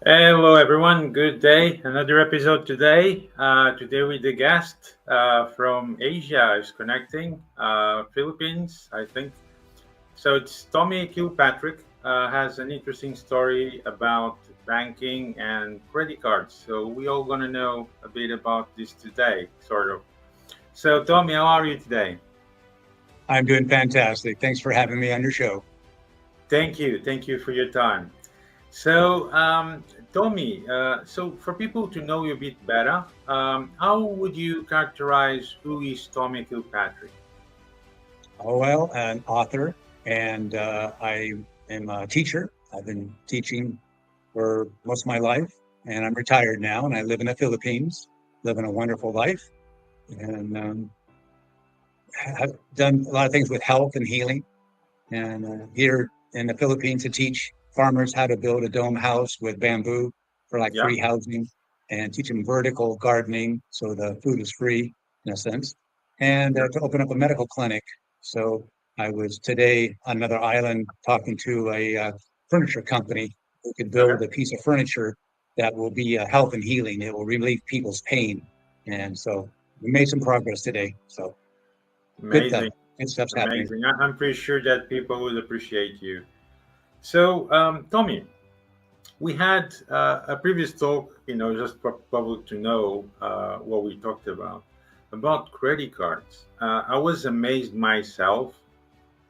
Hello, everyone. Good day. Another episode today. Today with the guest from Asia is connecting, Philippines, I think. So it's Tommy Kilpatrick. Has an interesting story about banking and credit cards. So we all gonna know a bit about this today, sort of. So Tommy, how are you today? I'm doing fantastic. Thanks for having me on your show. Thank you. Thank you for your time. So, Tommy, so for people to know you a bit better, how would you characterize who is Tommy Kilpatrick? Oh, well, an author, and I am a teacher. I've been teaching for most of my life, and I'm retired now, and I live in the Philippines, living a wonderful life, and I've done a lot of things with health and healing. And here in the Philippines, to teach farmers how to build a dome house with bamboo for like Yeah, free housing, and teach them vertical gardening so the food is free in a sense, and yeah. to open up a medical clinic. So I was today on another island talking to a furniture company who could build Okay, a piece of furniture that will be health and healing. It will relieve people's pain. And so we made some progress today. So good stuff. amazing, Good stuff's happening. amazing. I'm pretty sure that people would appreciate you. So, Tommy, we had a previous talk, just for public to know what we talked about credit cards. I was amazed myself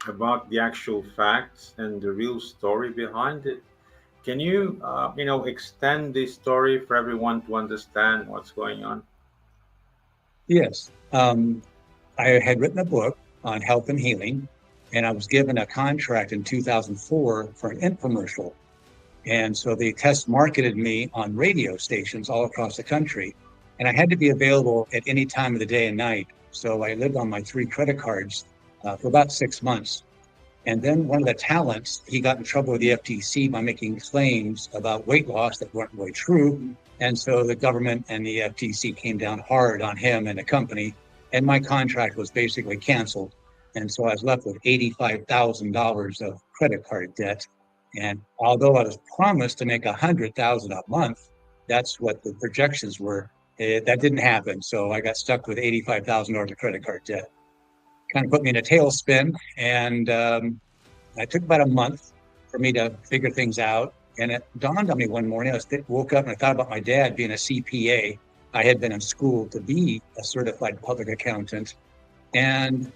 about the actual facts and the real story behind it. Can you, extend this story for everyone to understand what's going on? Yes. I had written a book on health and healing, and I was given a contract in 2004 for an infomercial. And so they test marketed me on radio stations all across the country. And I had to be available at any time of the day and night. So I lived on my three credit cards for about 6 months. And then one of the talents, he got in trouble with the FTC by making claims about weight loss that weren't really true. And so the government and the FTC came down hard on him and the company. And my contract was basically canceled. And so I was left with $85,000 of credit card debt. And although I was promised to make 100,000 a month, that's what the projections were. That didn't happen. So I got stuck with $85,000 of credit card debt. Kind of put me in a tailspin. And it took about a month for me to figure things out. And it dawned on me one morning. Woke up and I thought about my dad being a CPA. I had been in school to be a certified public accountant. And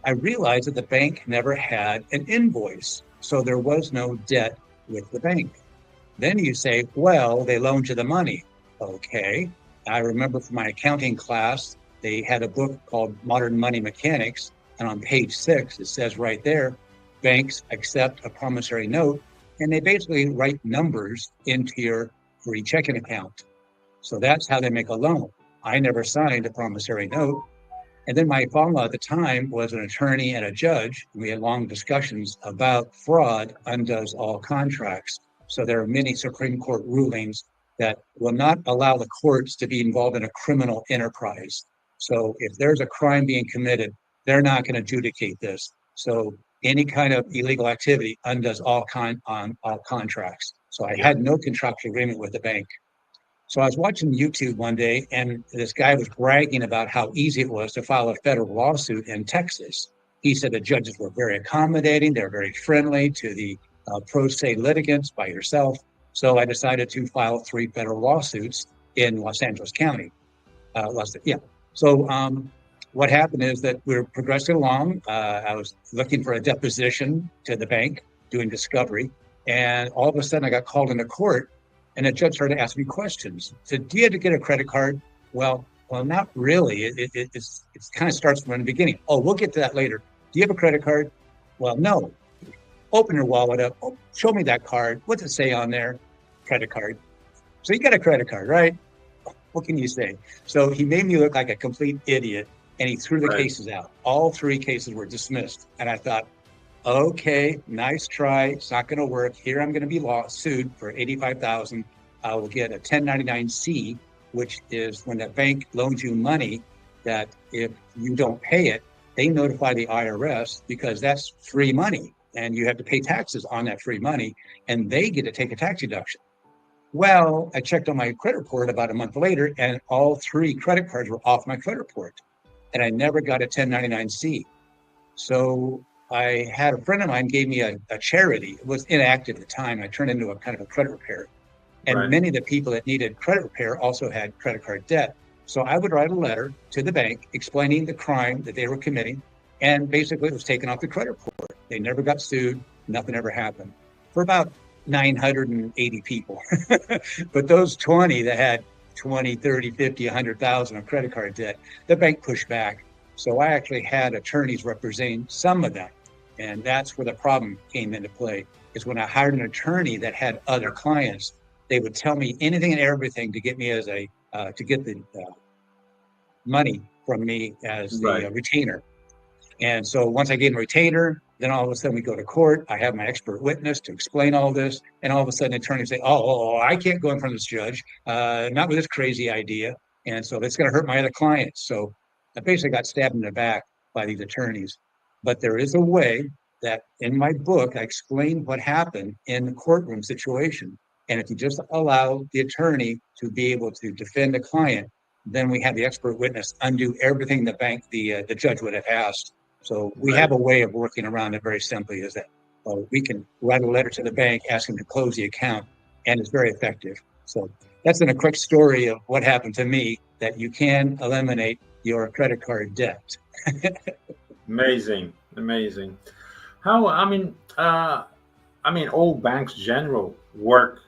I realized that the bank never had an invoice. So there was no debt with the bank. Then you say, well, they loaned you the money. Okay. I remember from my accounting class, they had a book called Modern Money Mechanics. And on page 6, it says right there, banks accept a promissory note. And they basically write numbers into your free checking account. So that's how they make a loan. I never signed a promissory note. And then my father-in-law at the time was an attorney and a judge. We had long discussions about fraud undoes all contracts. So there are many Supreme Court rulings that will not allow the courts to be involved in a criminal enterprise. So if there's a crime being committed, they're not going to adjudicate this. So any kind of illegal activity undoes all contracts. So I Yeah. had no contractual agreement with the bank. So I was watching YouTube one day, and this guy was bragging about how easy it was to file a federal lawsuit in Texas. He said the judges were very accommodating, they're very friendly to the pro se litigants by yourself. So I decided to file 3 federal lawsuits in Los Angeles County. Yeah. So what happened is that we were progressing along. I was looking for a deposition to the bank, doing discovery, and all of a sudden I got called into court. And the judge started asking me questions. Said, "Do you have to get a credit card?" Well, not really. It kind of starts from the beginning. Oh, we'll get to that later. Do you have a credit card? Well, no. Open your wallet up. Oh, show me that card. What's it say on there? Credit card. So you got a credit card, right? What can you say? So he made me look like a complete idiot, and he threw the Right. cases out. All 3 cases were dismissed, and I thought, okay, nice try. It's not going to work. Here I'm going to be sued for 85,000. I will get a 1099-C, which is when the bank loans you money that if you don't pay it, they notify the IRS because that's free money and you have to pay taxes on that free money and they get to take a tax deduction. Well, I checked on my credit report about a month later, and all 3 credit cards were off my credit report, and I never got a 1099-C. So I had a friend of mine gave me a charity. It was inactive at the time. I turned into a kind of a credit repair. And Right. many of the people that needed credit repair also had credit card debt. So I would write a letter to the bank explaining the crime that they were committing. And basically it was taken off the credit report. They never got sued. Nothing ever happened for about 980 people. But those 20 that had 20, 30, 50, 100,000 of credit card debt, the bank pushed back. So I actually had attorneys representing some of them. And that's where the problem came into play, is when I hired an attorney that had other clients, they would tell me anything and everything to get me as to get the money from me as the Right. retainer. And so once I gave him a retainer, then all of a sudden we go to court. I have my expert witness to explain all this. And all of a sudden the attorney say, I can't go in front of this judge, not with this crazy idea. And so that's going to hurt my other clients. So I basically got stabbed in the back by these attorneys. But there is a way that in my book, I explain what happened in the courtroom situation. And if you just allow the attorney to be able to defend the client, then we have the expert witness undo everything the judge would have asked. So we Right. have a way of working around it very simply, is that we can write a letter to the bank, ask them to close the account, and it's very effective. So that's in a quick story of what happened to me, that you can eliminate your credit card debt. Amazing. Amazing. How, I mean, all banks general work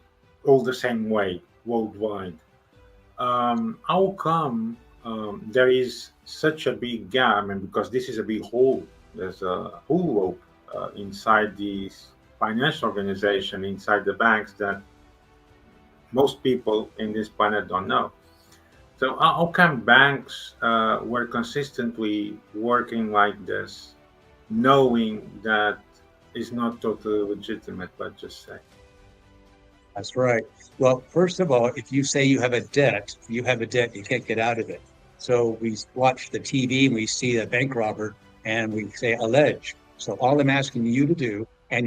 all the same way worldwide. How come there is such a big gap? I mean, because this is a big hole. There's a hole inside these financial organization, inside the banks, that most people in this planet don't know. So how come banks were consistently working like this, knowing that it's not totally legitimate, let's just say? That's right. Well, first of all, if you say you have a debt, you have a debt, you can't get out of it. So we watch the TV and we see a bank robber and we say allege. So all I'm asking you to do, and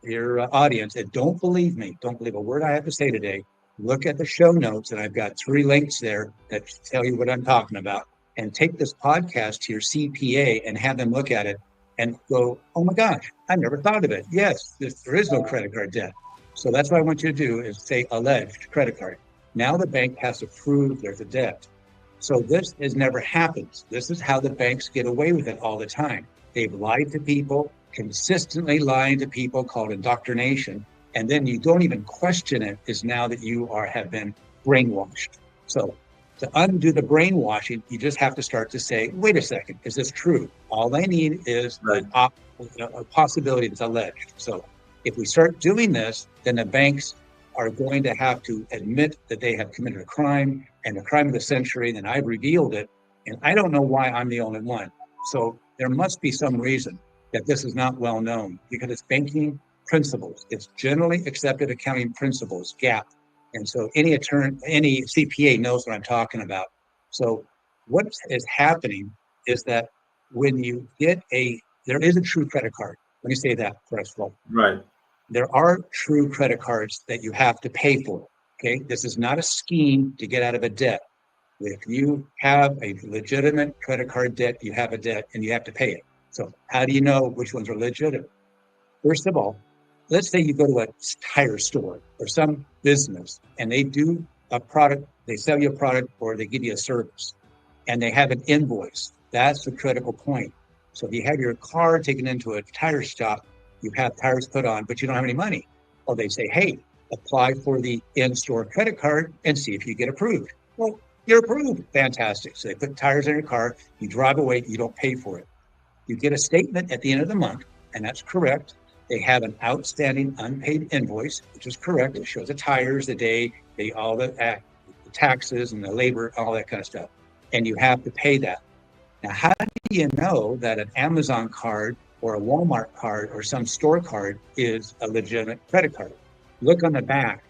your audience, and don't believe me, don't believe a word I have to say today. Look at the show notes, and I've got 3 links there that tell you what I'm talking about. And take this podcast to your CPA and have them look at it and go, oh my gosh, I never thought of it. Yes, there is no credit card debt. So that's what I want you to do, is say alleged credit card. Now the bank has to prove there's a debt. So this has never happened. This is how the banks get away with it all the time. They've lied to people, consistently lying to people, called indoctrination. And then you don't even question it, is now that you have been brainwashed. So to undo the brainwashing, you just have to start to say, wait a second, is this true? All I need is Right. a possibility that's alleged. So if we start doing this, then the banks are going to have to admit that they have committed a crime, and the crime of the century, and I've revealed it. And I don't know why I'm the only one. So there must be some reason that this is not well known, because it's banking principles. It's generally accepted accounting principles, GAAP. And so any CPA knows what I'm talking about. So what is happening is that when you get there is a true credit card. Let me say that first of all. Right. There are true credit cards that you have to pay for. Okay, this is not a scheme to get out of a debt. If you have a legitimate credit card debt, you have a debt and you have to pay it. So how do you know which ones are legitimate? First of all, let's say you go to a tire store or some business and they do a product, they sell you a product or they give you a service and they have an invoice. That's the critical point. So if you have your car taken into a tire shop, you have tires put on, but you don't have any money. Well, they say, hey, apply for the in-store credit card and see if you get approved. Well, you're approved. Fantastic. So they put tires in your car, you drive away, you don't pay for it. You get a statement at the end of the month, and that's correct. They have an outstanding unpaid invoice, which is correct. It shows the tires, the day, all the taxes and the labor, all that kind of stuff. And you have to pay that. Now, how do you know that an Amazon card or a Walmart card or some store card is a legitimate credit card? Look on the back.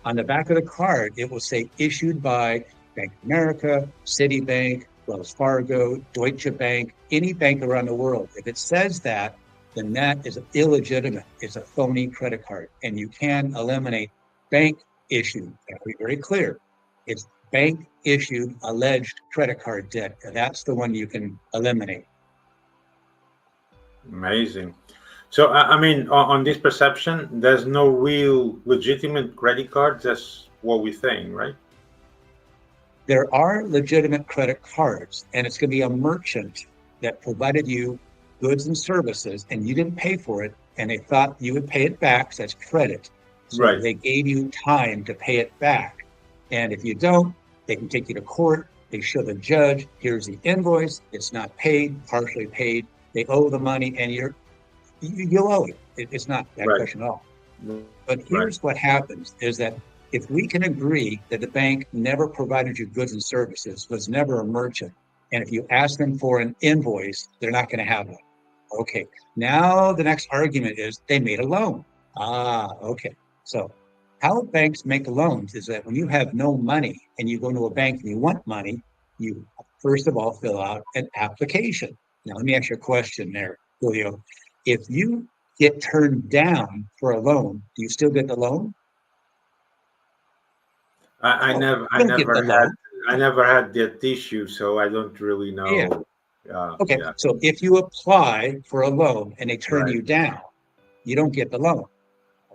On the back of the card, it will say issued by Bank of America, Citibank, Wells Fargo, Deutsche Bank, any bank around the world. If it says that, then that is illegitimate. It's a phony credit card. And you can eliminate bank issued. That'll be very clear. It's bank issued alleged credit card debt. That's the one you can eliminate. Amazing. So, I mean, on this perception, there's no real legitimate credit cards. That's what we're saying, right? There are legitimate credit cards, and it's going to be a merchant that provided you goods and services, and you didn't pay for it, and they thought you would pay it back. So that's credit. So Right. they gave you time to pay it back. And if you don't, they can take you to court. They show the judge, here's the invoice. It's not paid, partially paid. They owe the money, and you'll owe it. It's not that Right. question at all. But here's what happens is that if we can agree that the bank never provided you goods and services, was never a merchant, and if you ask them for an invoice, they're not going to have one. Okay, now the next argument is they made a loan. Okay. So how banks make loans is that when you have no money and you go to a bank and you want money, you first of all fill out an application. Now, let me ask you a question there, Julio. If you get turned down for a loan, do you still get the loan? I No, never, you don't get the loan. I never had that issue, so I don't really Yeah. know. Okay. Yeah. So if you apply for a loan and they turn Right. you down, you don't get the loan.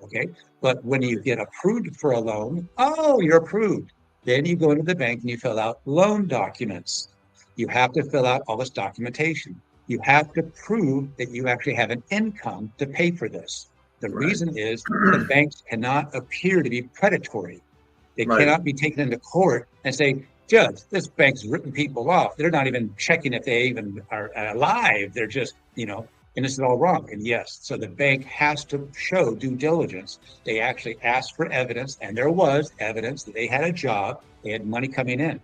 Okay. But when you get approved for a loan, oh, you're approved. Then you go into the bank and you fill out loan documents. You have to fill out all this documentation. You have to prove that you actually have an income to pay for this. The Right. reason is the banks cannot appear to be predatory. They Right. cannot be taken into court and say, Judge, this bank's ripping people off. They're not even checking if they even are alive. They're just, and this is all wrong. And yes, so the bank has to show due diligence. They actually asked for evidence, and there was evidence that they had a job, they had money coming in.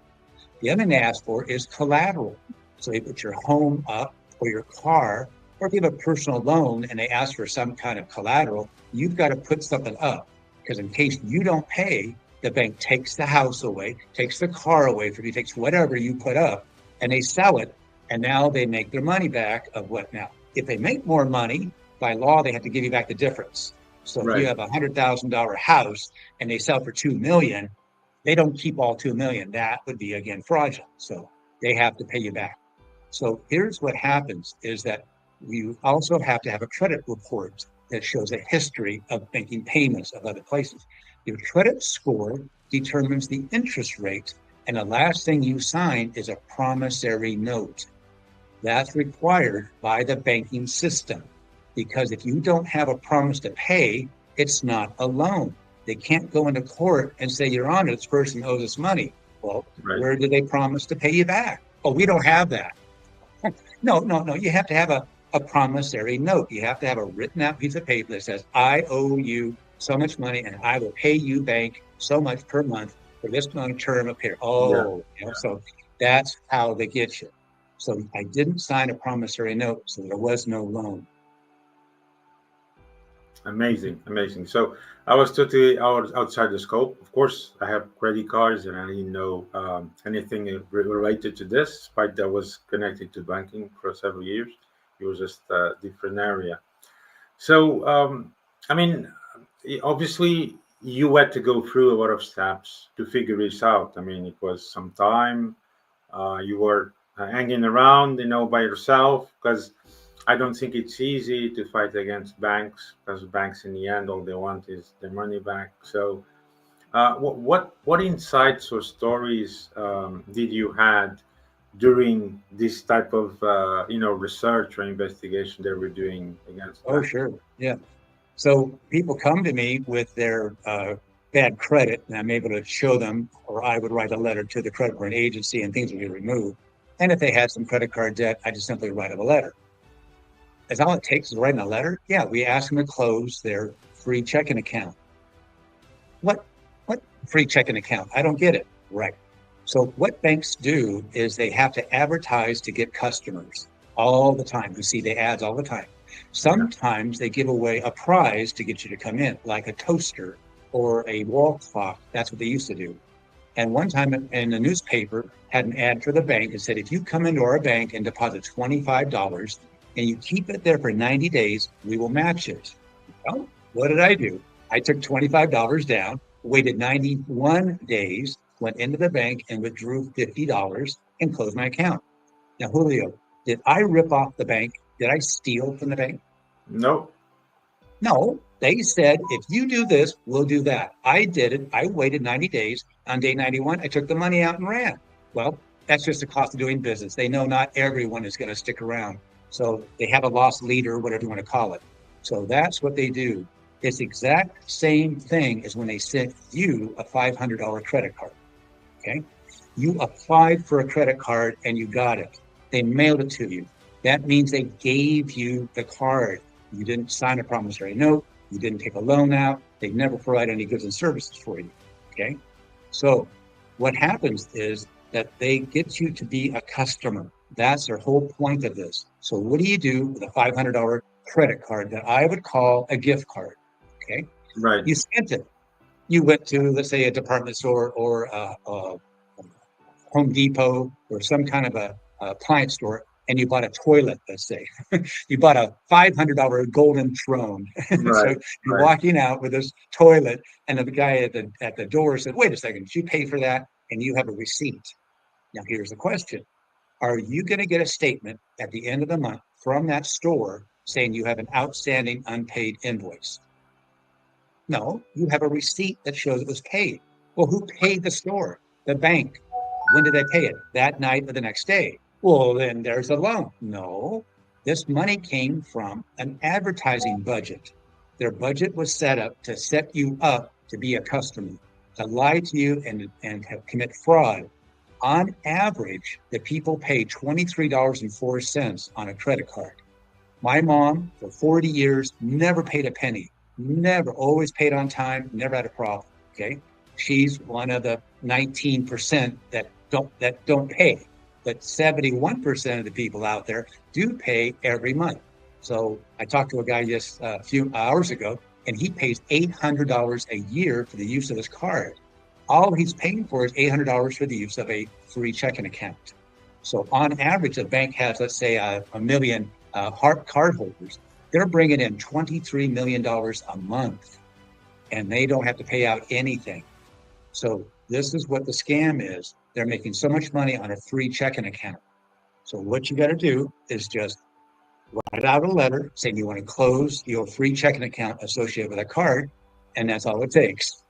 The other thing they asked for is collateral. So they put your home up or your car, or if you have a personal loan and they ask for some kind of collateral, you've got to put something up. Because in case you don't pay, the bank takes the house away, takes the car away from you, takes whatever you put up, and they sell it. And now they make their money back of what now? If they make more money, by law, they have to give you back the difference. So if you have a $100,000 house and they sell for $2 million, they don't keep all $2 million. That would be, again, fraudulent. So they have to pay you back. So here's what happens is that you also have to have a credit report that shows a history of making payments of other places. Your credit score determines the interest rate, and the last thing you sign is a promissory note. That's required by the banking system, because if you don't have a promise to pay, it's not a loan. They can't go into court and say, Your Honor, this person owes us money. Well, where did they promise to pay you back? Oh, we don't have that. No. You have to have a promissory note. You have to have a written out piece of paper that says, I owe you so much money and I will pay you bank so much per month for this long term of period. So that's how they get you. So I didn't sign a promissory note, so there was no loan. Amazing. So I was totally outside the scope. Of course, I have credit cards, and I didn't know anything related to this, despite that was connected to banking for several years. It was just a different area. So, I mean, obviously, you had to go through a lot of steps to figure this out. I mean, it was some time. You were hanging around, by yourself, because I don't think it's easy to fight against banks, because banks, in the end, all they want is their money back. So, what insights or stories did you had during this type of research or investigation that we're doing against banks? Oh, sure, yeah. So people come to me with their bad credit, and I'm able to show them, or I would write a letter to the credit card agency, and things would be removed. And if they had some credit card debt, I just simply write them a letter. That's all it takes is writing a letter. Yeah, we ask them to close their free checking account. What free checking account? I don't get it. Right. So what banks do is they have to advertise to get customers all the time. You see the ads all the time. Sometimes they give away a prize to get you to come in, like a toaster or a wall clock. That's what they used to do. And one time in the newspaper had an ad for the bank and said, if you come into our bank and deposit $25 and you keep it there for 90 days, we will match it. Well, what did I do? I took $25 down, waited 91 days, went into the bank and withdrew $50 and closed my account. Now, Julio, did I rip off the bank? Did I steal from the bank? No. No, they said, if you do this, we'll do that. I did it. I waited 90 days. On day 91, I took the money out and ran. Well, that's just the cost of doing business. They know not everyone is going to stick around. So they have a lost leader, whatever you want to call it. So that's what they do. It's the exact same thing as when they sent you a $500 credit card. Okay. You applied for a credit card and you got it. They mailed it to you. That means they gave you the card. You didn't sign a promissory note. You didn't take a loan out. They never provide any goods and services for you. Okay. So what happens is that they get you to be a customer. That's their whole point of this. So what do you do with a $500 credit card that I would call a gift card? Okay. Right. You spent it. You went to, let's say, a department store or a Home Depot or some kind of a appliance store, and you bought a toilet, let's say. You bought a $500 golden throne. Right. So you're walking out with this toilet, and the guy at the door said, wait a second, did you pay for that? And you have a receipt. Now, here's the question. Are you going to get a statement at the end of the month from that store saying you have an outstanding unpaid invoice? No, you have a receipt that shows it was paid. Well, who paid the store? The bank. When did they pay it? That night or the next day? Well, then there's a loan. No, this money came from an advertising budget. Their budget was set up to set you up to be a customer, to lie to you and commit fraud. On average, the people pay $23.04 on a credit card. My mom, for 40 years, never paid a penny. Never, always paid on time, never had a problem. Okay. She's one of the 19% that don't pay. But 71% of the people out there do pay every month. So I talked to a guy just a few hours ago, and he pays $800 a year for the use of his card. All he's paying for is $800 for the use of a free checking account. So on average, the bank has, let's say, a million card holders. They're bringing in $23 million a month, and they don't have to pay out anything. So this is what the scam is. They're making so much money on a free checking account. So what you got to do is just write out a letter saying you want to close your free checking account associated with a card, and that's all it takes.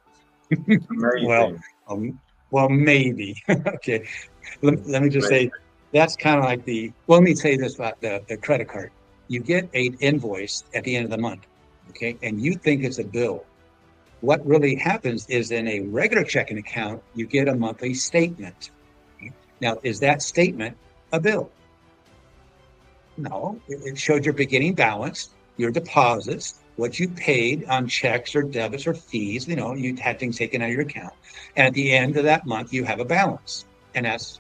Well, maybe. Okay. Let me just say, that's kind of like let me say this about the credit card. You get an invoice at the end of the month, okay, and you think it's a bill. What really happens is in a regular checking account, you get a monthly statement. Now, is that statement a bill? No, it showed your beginning balance, your deposits, what you paid on checks or debits or fees. You know, you had things taken out of your account. And at the end of that month, you have a balance. And that's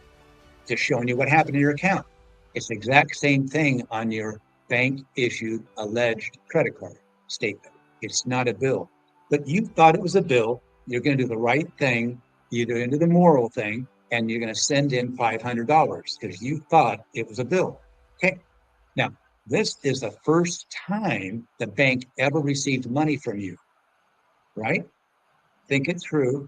just showing you what happened in your account. It's the exact same thing on your bank issued alleged credit card statement. It's not a bill. But you thought it was a bill. You're going to do the right thing. You're going to do the moral thing. And you're going to send in $500 because you thought it was a bill. Okay. Now, this is the first time the bank ever received money from you, right? Think it through.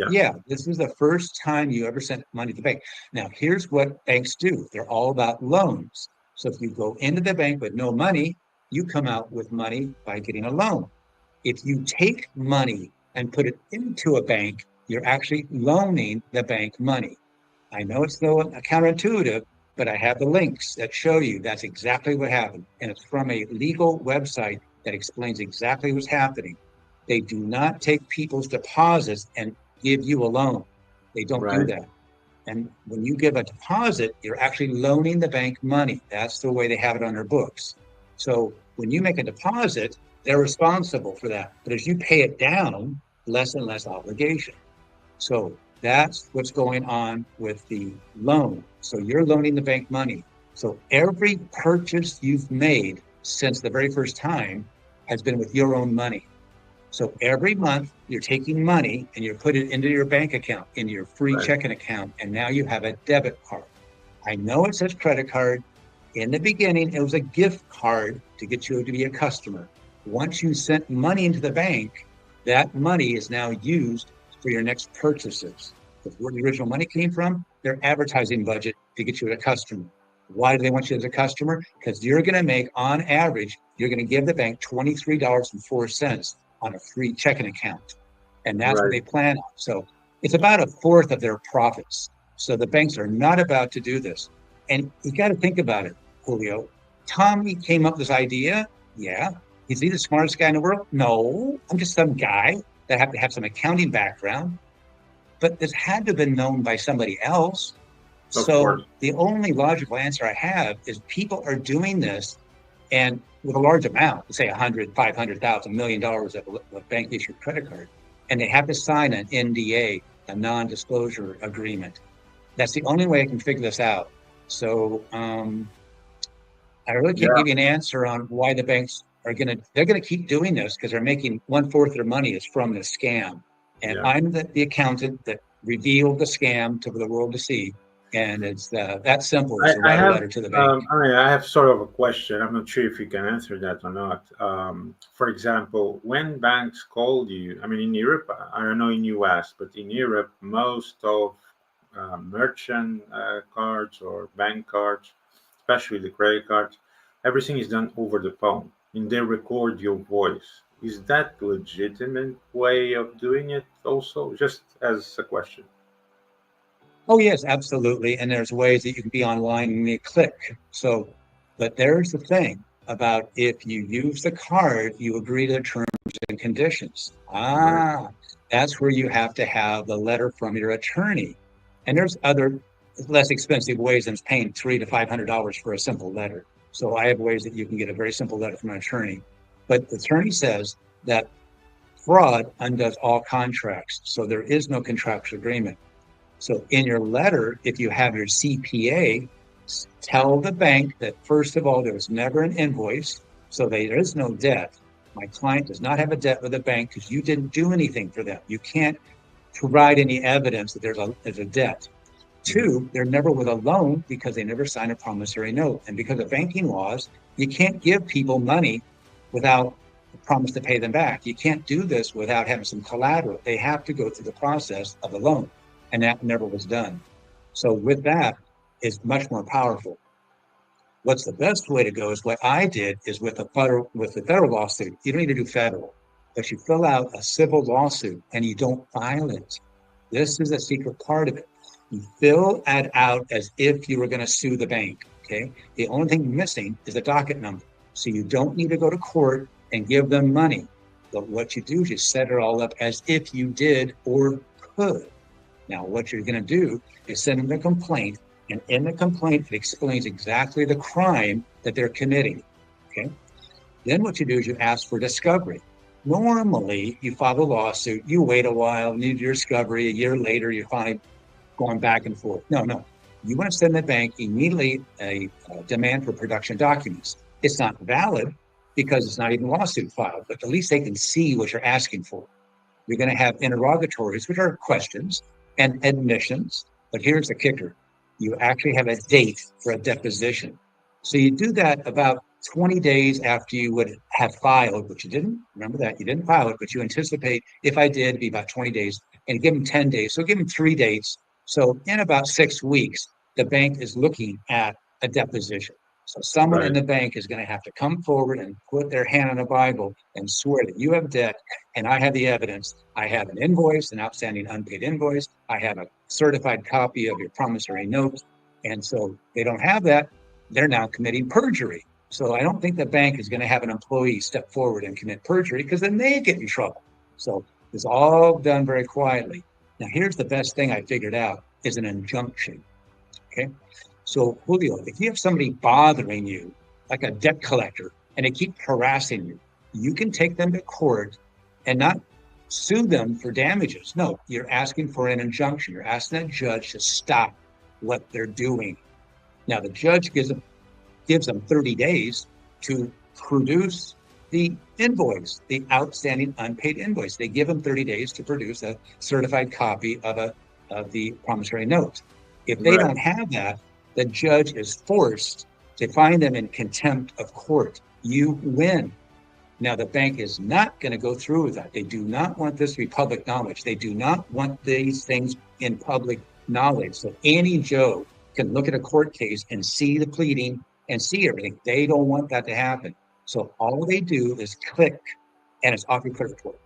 Yeah, this is the first time you ever sent money to the bank. Now, here's what banks do. They're all about loans. So if you go into the bank with no money, you come out with money by getting a loan. If you take money and put it into a bank, you're actually loaning the bank money. I know it's counterintuitive, but I have the links that show you that's exactly what happened. And it's from a legal website that explains exactly what's happening. They do not take people's deposits and give you a loan. They don't do that. And when you give a deposit, you're actually loaning the bank money. That's the way they have it on their books. So when you make a deposit, they're responsible for that. But as you pay it down, less and less obligation. So that's what's going on with the loan. So you're loaning the bank money. So every purchase you've made since the very first time has been with your own money. So every month you're taking money and you're putting it into your bank account, into your free checking account, and now you have a debit card. I know it says credit card. In the beginning, it was a gift card to get you to be a customer. Once you sent money into the bank, that money is now used for your next purchases. That's where the original money came from, their advertising budget to get you a customer. Why do they want you as a customer? Because you're going to make, on average, you're going to give the bank $23.04 on a free checking account. And that's what Right. they plan on. So it's about a fourth of their profits. So the banks are not about to do this. And you got to think about it, Julio. Tommy came up with this idea. Yeah. Is he the smartest guy in the world? No. I'm just some guy that have to have some accounting background. But this had to have been known by somebody else. Of So course. the only logical answer I have is people are doing this, and with a large amount, let's say 100, 500,000, $1 million of a bank issued credit card, and they have to sign an NDA, a non-disclosure agreement. That's the only way I can figure this out. So I really can't Yeah. give you an answer on why the banks they're gonna keep doing this because they're making 1/4 of their money is from the scam. And Yeah. I'm the accountant that revealed the scam to the world to see. And it's that simple as to I write a have letter to the bank. I have sort of a question. I'm not sure if you can answer that or not. For example, when banks call you, I mean, in Europe, I don't know in US, but in Europe, most of merchant cards or bank cards, especially the credit cards, everything is done over the phone, and they record your voice. Is that legitimate way of doing it? Also, just as a question. Oh, yes, absolutely. And there's ways that you can be online and you click. So, but there's the thing about if you use the card, you agree to the terms and conditions. Right. That's where you have to have the letter from your attorney. And there's other less expensive ways than paying $300 to $500 for a simple letter. So I have ways that you can get a very simple letter from an attorney. But the attorney says that fraud undoes all contracts. So there is no contractual agreement. So in your letter, if you have your CPA, tell the bank that, first of all, there was never an invoice, so there is no debt. My client does not have a debt with the bank because you didn't do anything for them. You can't provide any evidence that there's a debt. Two, they're never with a loan because they never signed a promissory note. And because of banking laws, you can't give people money without a promise to pay them back. You can't do this without having some collateral. They have to go through the process of a loan. And that never was done. So with that, it's much more powerful. What's the best way to go is what I did is with the federal lawsuit. You don't need to do federal, but you fill out a civil lawsuit and you don't file it. This is a secret part of it. You fill it out as if you were going to sue the bank. Okay. The only thing missing is a docket number. So you don't need to go to court and give them money. But what you do is you set it all up as if you did or could. Now, what you're going to do is send them the complaint, and in the complaint, it explains exactly the crime that they're committing. Okay. Then what you do is you ask for discovery. Normally, you file a lawsuit, you wait a while, need your discovery. A year later, you're finally going back and forth. No. You want to send the bank immediately a demand for production documents. It's not valid because it's not even a lawsuit filed, but at least they can see what you're asking for. You're going to have interrogatories, which are questions, and admissions. But here's the kicker. You actually have a date for a deposition. So you do that about 20 days after you would have filed, but you didn't. Remember that. You didn't file it, but you anticipate, if I did, it'd be about 20 days. And give them 10 days. So give them 3 dates. So in about 6 weeks, the bank is looking at a deposition. So someone in Right. the bank is going to have to come forward and put their hand on the Bible and swear that you have debt and I have the evidence. I have an invoice, an outstanding unpaid invoice. I have a certified copy of your promissory note. And so they don't have that. They're now committing perjury. So I don't think the bank is going to have an employee step forward and commit perjury because then they get in trouble. So it's all done very quietly. Now, here's the best thing I figured out is an injunction. Okay. So, Julio, if you have somebody bothering you, like a debt collector, and they keep harassing you, you can take them to court and not sue them for damages. No, you're asking for an injunction. You're asking a judge to stop what they're doing. Now, the judge gives them 30 days to produce the invoice, the outstanding unpaid invoice. They give them 30 days to produce a certified copy of the promissory note. If they Right. don't have that, the judge is forced to find them in contempt of court. You win. Now, the bank is not going to go through with that. They do not want this to be public knowledge. They do not want these things in public knowledge. So any Joe can look at a court case and see the pleading and see everything. They don't want that to happen. So all they do is click and it's off your credit report.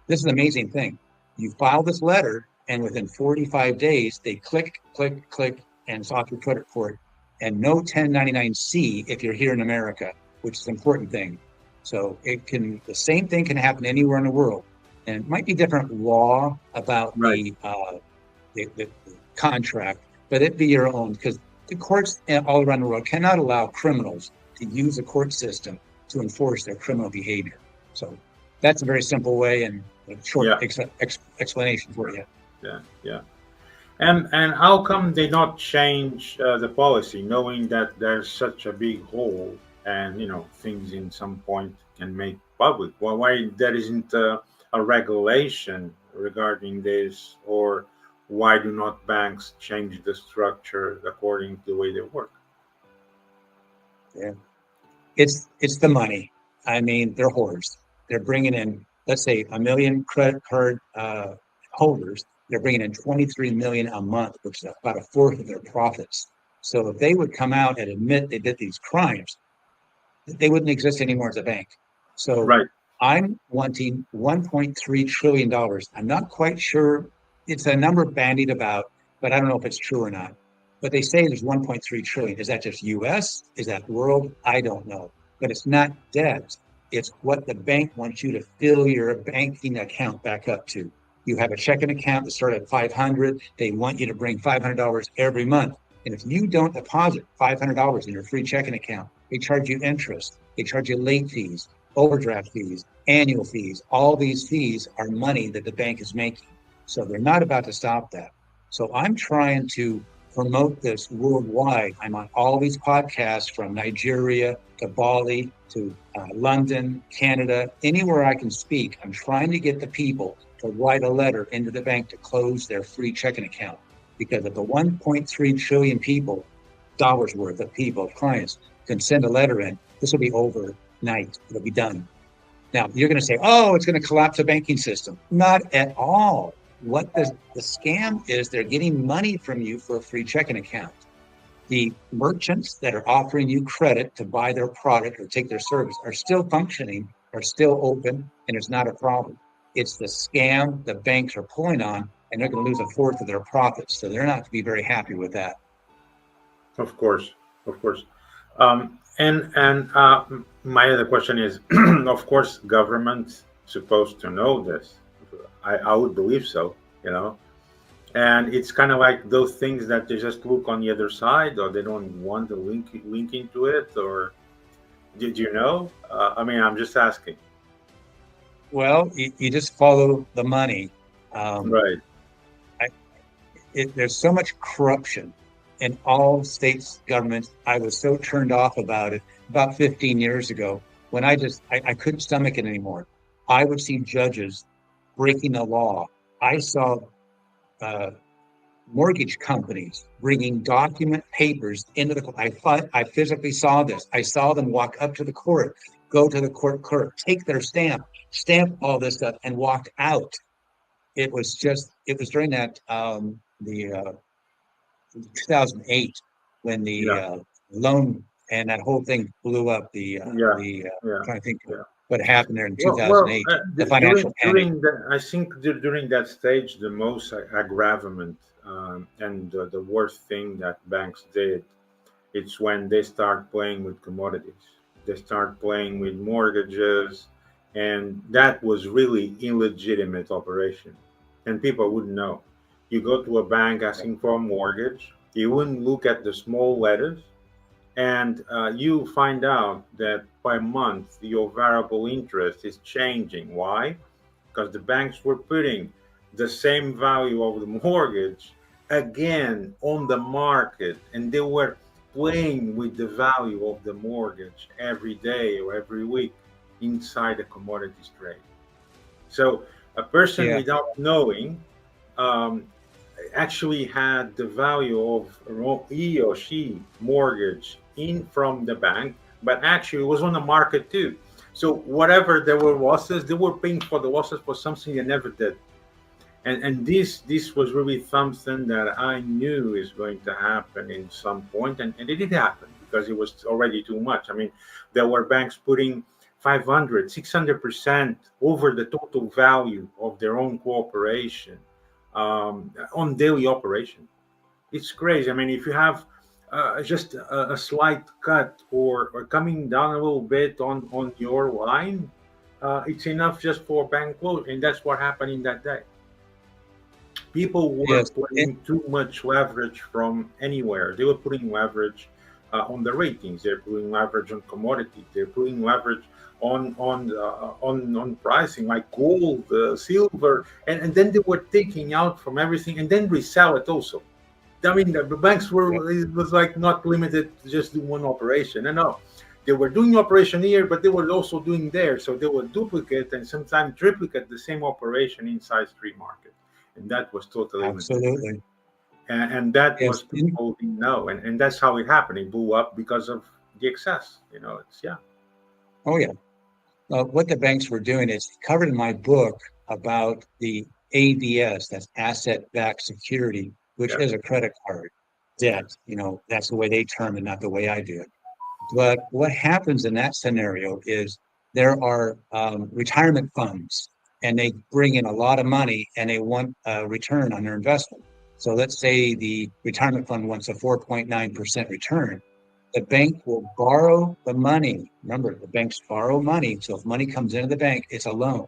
This is an amazing thing. You file this letter and within 45 days, they click, click, click, and it's off your credit report. And no 1099-C if you're here in America, which is an important thing. So the same thing can happen anywhere in the world. And it might be different law about Right. the contract, but it'd be your own, because the courts all around the world cannot allow criminals to use the court system to enforce their criminal behavior. So that's a very simple way and a short explanation for you. Yeah. And how come they not change the policy, knowing that there's such a big hole, and things in some point can make public? Well, why there isn't a regulation regarding this, or why do not banks change the structure according to the way they work? Yeah, it's the money. I mean, they're whores. They're bringing in, let's say, 1 million credit card holders. They're bringing in 23 million a month, which is about a fourth of their profits. So if they would come out and admit they did these crimes, they wouldn't exist anymore as a bank. So Right. I'm wanting $1.3 trillion. I'm not quite sure. It's a number bandied about, but I don't know if it's true or not. But they say there's 1.3 trillion. Is that just US? Is that world? I don't know. But it's not debt. It's what the bank wants you to fill your banking account back up to. You have a checking account that starts at $500. They want you to bring $500 every month. And if you don't deposit $500 in your free checking account, they charge you interest. They charge you late fees, overdraft fees, annual fees. All these fees are money that the bank is making. So they're not about to stop that. So I'm trying to promote this worldwide. I'm on all these podcasts from Nigeria to Bali to London, Canada, anywhere I can speak. I'm trying to get the people to write a letter into the bank to close their free checking account. Because if the 1.3 trillion dollars worth of people, clients, can send a letter in, this will be overnight. It'll be done. Now, you're going to say, oh, it's going to collapse the banking system. Not at all. What the scam is, they're getting money from you for a free checking account. The merchants that are offering you credit to buy their product or take their service are still functioning, are still open, and it's not a problem. It's the scam the banks are pulling on, and they're going to lose a fourth of their profits. So they're not going to be very happy with that. Of course. And my other question is, of course, government supposed to know this. I would believe so, And it's kind of like those things that they just look on the other side, or they don't want to link into it, or did you know? I'm just asking. Well, you just follow the money. Right. There's so much corruption in all states' governments. I was so turned off about it about 15 years ago when I couldn't stomach it anymore. I would see judges breaking the law. I saw mortgage companies bringing document papers into the court. I physically saw this. I saw them walk up to the court, go to the court clerk, take their stamp all this stuff, and walked out. It was during that the 2008 when the loan and that whole thing blew up. Trying to think what happened there in 2008. The financial panic. I think during that stage, the most aggravament and the worst thing that banks did, it's when they start playing with commodities. They start playing with mortgages, and that was really illegitimate operation, and people wouldn't know. You go to a bank asking for a mortgage, you wouldn't look at the small letters, and you find out that by month your variable interest is changing. Why? Because the banks were putting the same value of the mortgage again on the market, and they were playing with the value of the mortgage every day or every week inside the commodities trade. So a person without knowing actually had the value of he or she mortgage in from the bank, but actually it was on the market too. So whatever there were losses, they were paying for the losses for something they never did. And this was really something that I knew is going to happen in some point, and it did happen because it was already too much. I mean, there were banks putting 500, 600% over the total value of their own cooperation on daily operation. It's crazy. I mean, if you have just a slight cut or coming down a little bit on your line, it's enough just for bank close, and that's what happened in that day. People were Yes. putting too much leverage from anywhere. They were putting leverage on the ratings. They're putting leverage on commodities. They're putting leverage on pricing like gold, silver, and then they were taking out from everything and then resell it also. I mean, the banks were, it was like not limited to just do one operation. No, they were doing operation here, but they were also doing there. So they would duplicate and sometimes triplicate the same operation inside street market, and that was totally manipulated. Absolutely. And that Yes. was people didn't know, and that's how it happened. It blew up because of the excess. You know, it's yeah, Oh, yeah. What the banks were doing is covered in my book about the ABS, that's asset-backed security, which yeah, is a credit card debt. You know, that's the way they term it, not the way I do it. But what happens in that scenario is there are retirement funds, and they bring in a lot of money, and they want a return on their investment. So let's say the retirement fund wants a 4.9% return. The bank will borrow the money. Remember, the banks borrow money. So if money comes into the bank, it's a loan.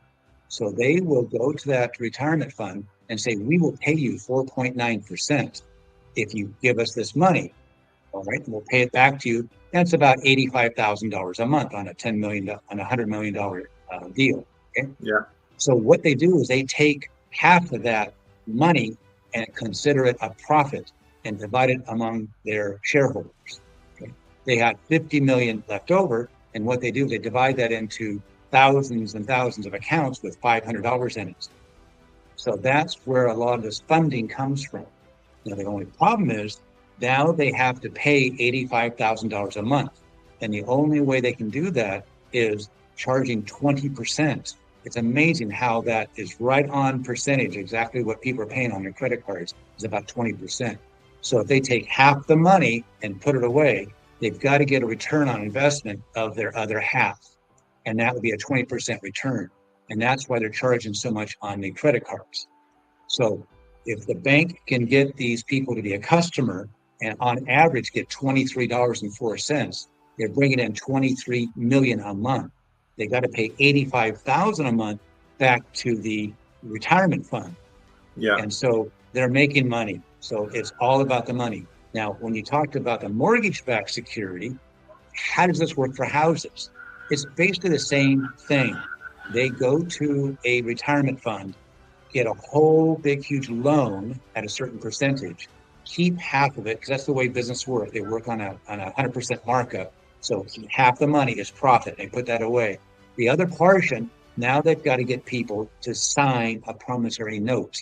So they will go to that retirement fund and say, we will pay you 4.9% if you give us this money. All right, and we'll pay it back to you. That's about $85,000 a month on a on a $100 million deal. Okay. yeah, So what they do is they take half of that money and consider it a profit and divide it among their shareholders. Okay? They had 50 million left over, and what they do is they divide that into thousands and thousands of accounts with $500 in it. So that's where a lot of this funding comes from. Now, the only problem is now they have to pay $85,000 a month. And the only way they can do that is charging 20%. It's amazing how that is right on percentage, exactly what people are paying on their credit cards is about 20%. So if they take half the money and put it away, they've got to get a return on investment of their other half. And that would be a 20% return. And that's why they're charging so much on the credit cards. So if the bank can get these people to be a customer and on average get $23.04, they're bringing in 23 million a month. They got to pay 85,000 a month back to the retirement fund. yeah, And so they're making money. So it's all about the money. Now, when you talked about the mortgage-backed security, how does this work for houses? It's basically the same thing. They go to a retirement fund, get a whole big, huge loan at a certain percentage, keep half of it, because that's the way business works. They work on a 100% markup. So half the money is profit. They put that away. The other portion, now they've got to get people to sign a promissory note.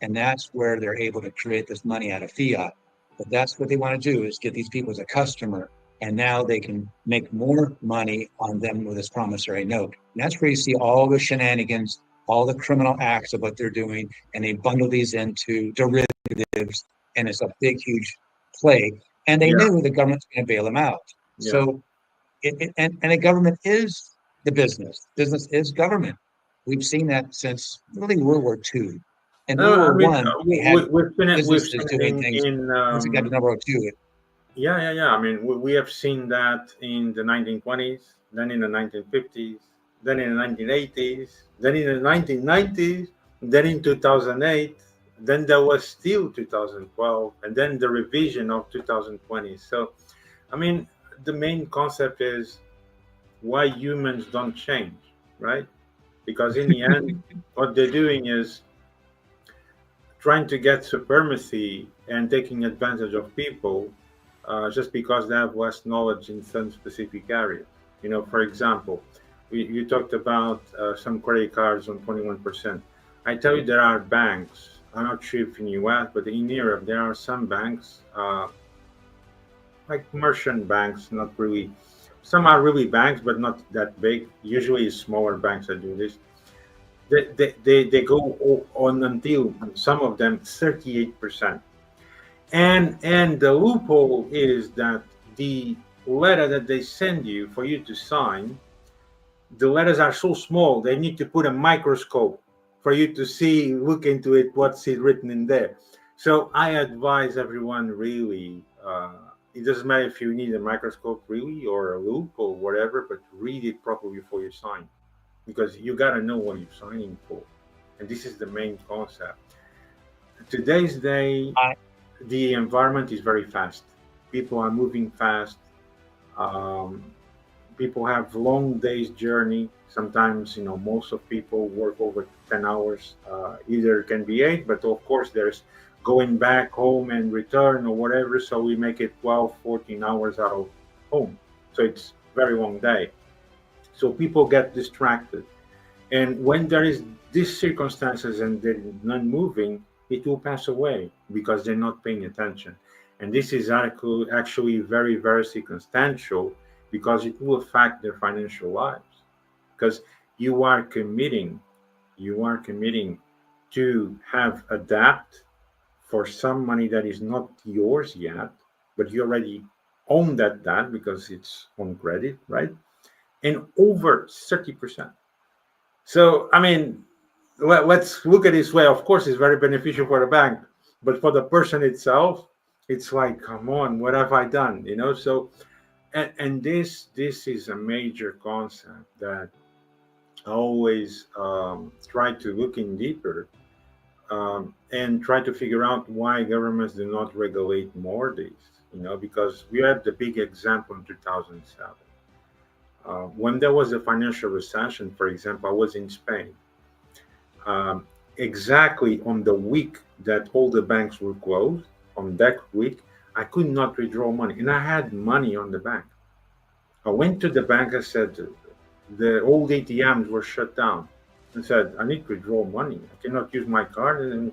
And that's where they're able to create this money out of fiat. But that's what they want to do is get these people as a customer. And now they can make more money on them with this promissory note. And that's where you see all the shenanigans, all the criminal acts of what they're doing. And they bundle these into derivatives. And it's a big, huge play. And they yeah, knew the government's going to bail them out. yeah. So, and the government is the business. Business is government. We've seen that since really World War II. In World No, I War mean, One, we had we've seen it. We've businesses seen it doing things. in Once it got to World War II, yeah, yeah, yeah. I mean, we have seen that in the 1920s, then in the 1950s, then in the 1980s, then in the 1990s, then in 2008, then there was still 2012, and then the revision of 2020. So, I mean, the main concept is why humans don't change, right? Because in the end, what they're doing is trying to get supremacy and taking advantage of people just because they have less knowledge in some specific areas. You know, for example, you talked about some credit cards on 21%. I tell you, there are banks. I'm not sure if in US, but in Europe, there are some banks, like merchant banks, not really some are really banks, but not that big. Usually, it's smaller banks that do this. They go on until some of them 38%. And the loophole is that the letter that they send you for you to sign, the letters are so small they need to put a microscope for you to see, look into it, what's it written in there. So I advise everyone really, it doesn't matter if you need a microscope really or a loop or whatever, but read it properly before you sign, because you got to know what you're signing for. And this is the main concept. Today's day, the environment is very fast. People are moving fast. Um, People have long days journey. Sometimes, most of people work over 10 hours. Either it can be 8, but of course there's going back home and return or whatever. So we make it 12, 14 hours out of home. So it's very long day. So people get distracted. And when there is these circumstances and they're not moving, it will pass away because they're not paying attention. And this is actually very, very circumstantial, because it will affect their financial lives. Because you are committing to have a debt for some money that is not yours yet, but you already own that debt because it's on credit, right? And over 30%. So, I mean, let's look at it this way. Of course, it's very beneficial for the bank, but for the person itself, it's like, come on, what have I done? So, and this is a major concept that I always try to look in deeper, and try to figure out why governments do not regulate more these, because we had the big example in 2007. When there was a financial recession, for example, I was in Spain. Exactly on the week that all the banks were closed, on that week, I could not withdraw money, and I had money on the bank. I went to the bank. I said, the old ATMs were shut down. I said, I need to withdraw money. I cannot use my card, and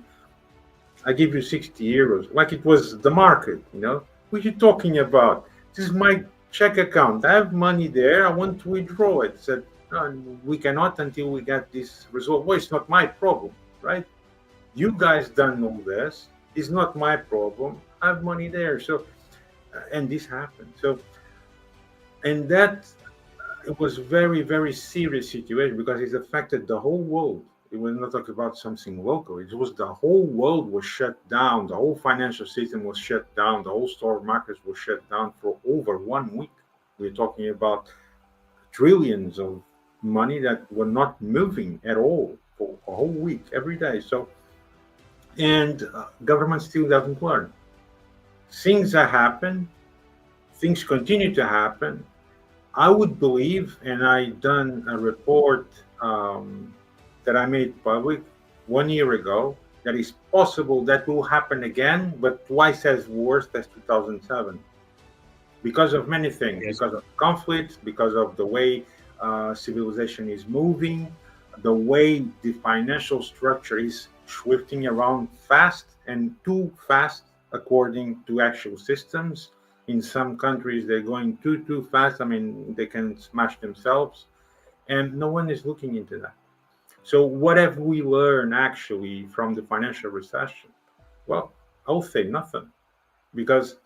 I give you 60 euros, like it was the market. What are you talking about? This is my check account. I have money there. I want to withdraw it. I said, no, we cannot until we get this result. Well, it's not my problem, right? You guys done all this. It's not my problem. I have money there. So, and this happened. So, and that, it was very, very serious situation because it affected the whole world. It was not talking about something local. It was the whole world was shut down. The whole financial system was shut down. The whole stock markets were shut down for over 1 week. We're talking about trillions of money that were not moving at all for a whole week, every day. So, and government still doesn't learn. Things that happen, things continue to happen. I would believe, and I done a report that I made public 1 year ago, that it's possible that will happen again, but twice as worse as 2007, because of many things, Yes. because of conflict, because of the way civilization is moving, the way the financial structure is shifting around fast and too fast according to actual systems. In some countries, they're going too fast. I mean, they can smash themselves, and no one is looking into that. So, what have we learned actually from the financial recession? Well, I'll say nothing, because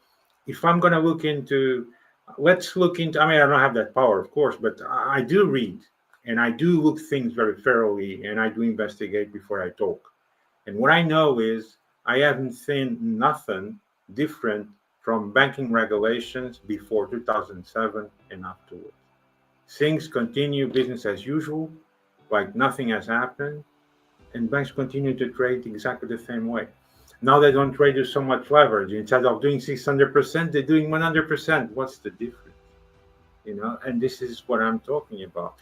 if I'm going to look into, let's look into, I mean, I don't have that power, of course, but I do read and I do look things very thoroughly, and I do investigate before I talk. And what I know is I haven't seen nothing different from banking regulations before 2007 and afterwards. Things continue business as usual, like nothing has happened, and banks continue to trade exactly the same way. Now they don't trade with so much leverage. Instead of doing 600%, they're doing 100%. What's the difference? And this is what I'm talking about.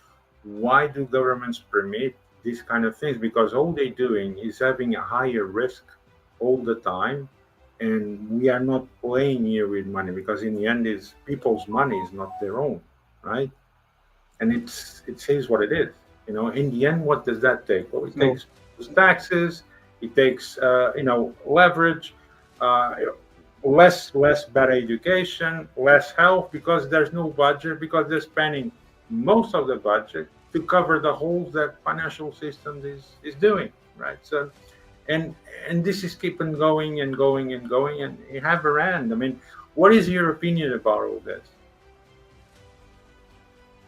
Why do governments permit these kind of things? Because all they're doing is having a higher risk all the time, and we are not playing here with money, because in the end, is people's money, is not their own, right? And it says what it is. In the end, what does that take? Well, it So, takes taxes, it takes leverage, less better education, less health, because there's no budget, because they're spending most of the budget to cover the holes that financial system is doing, right? So and and this is keeping going and going and going, and it have a end. I mean, what is your opinion about all this?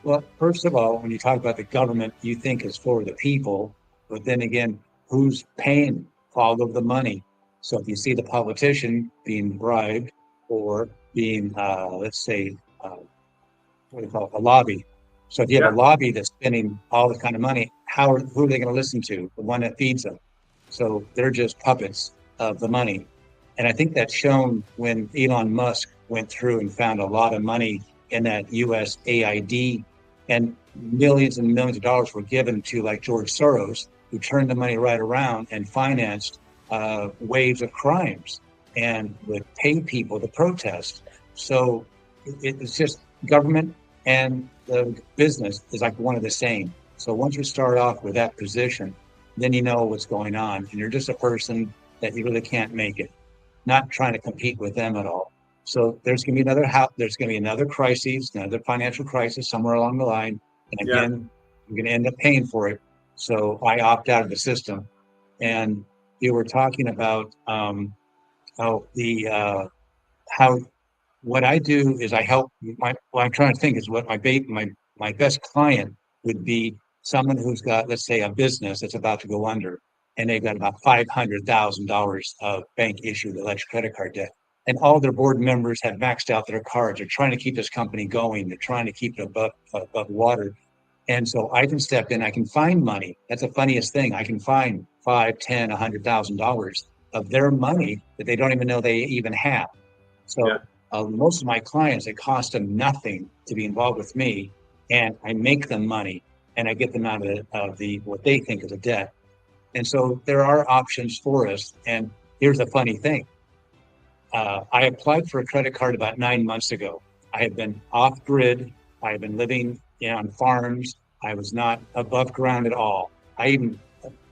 Well, first of all, when you talk about the government, you think it's for the people, but then again, who's paying all of the money? So if you see the politician being bribed or being, let's say, what do you call it, a lobby. So if you have Yeah, a lobby that's spending all this kind of money, who are they going to listen to? The one that feeds them. So they're just puppets of the money. And I think that's shown when Elon Musk went through and found a lot of money in that USAID, and millions of dollars were given to like George Soros, who turned the money right around and financed waves of crimes and would pay people to protest. So it's just government and the business is like one of the same. So once you start off with that position, then you know what's going on, and you're just a person that you really can't make it. Not trying to compete with them at all. So there's going to be there's going to be another crisis, another financial crisis somewhere along the line, and yeah, again, you're going to end up paying for it. So I opt out of the system. And you were talking about how the how what I do is I help what I'm trying to think is what my best client would be someone who's got, let's say, a business that's about to go under, and they've got about $500,000 of bank issued electric credit card debt. And all their board members have maxed out their cards. They're trying to keep this company going. They're trying to keep it above water. And so I can step in, I can find money. That's the funniest thing. I can find five, 10, $100,000 of their money that they don't even know they even have. yeah, So most of my clients, it costs them nothing to be involved with me, and I make them money, and I get them out of the what they think is a debt. And so there are options for us. And here's the funny thing: I applied for a credit card about 9 months ago. I had been off grid. I had been living on farms. I was not above ground at all. I even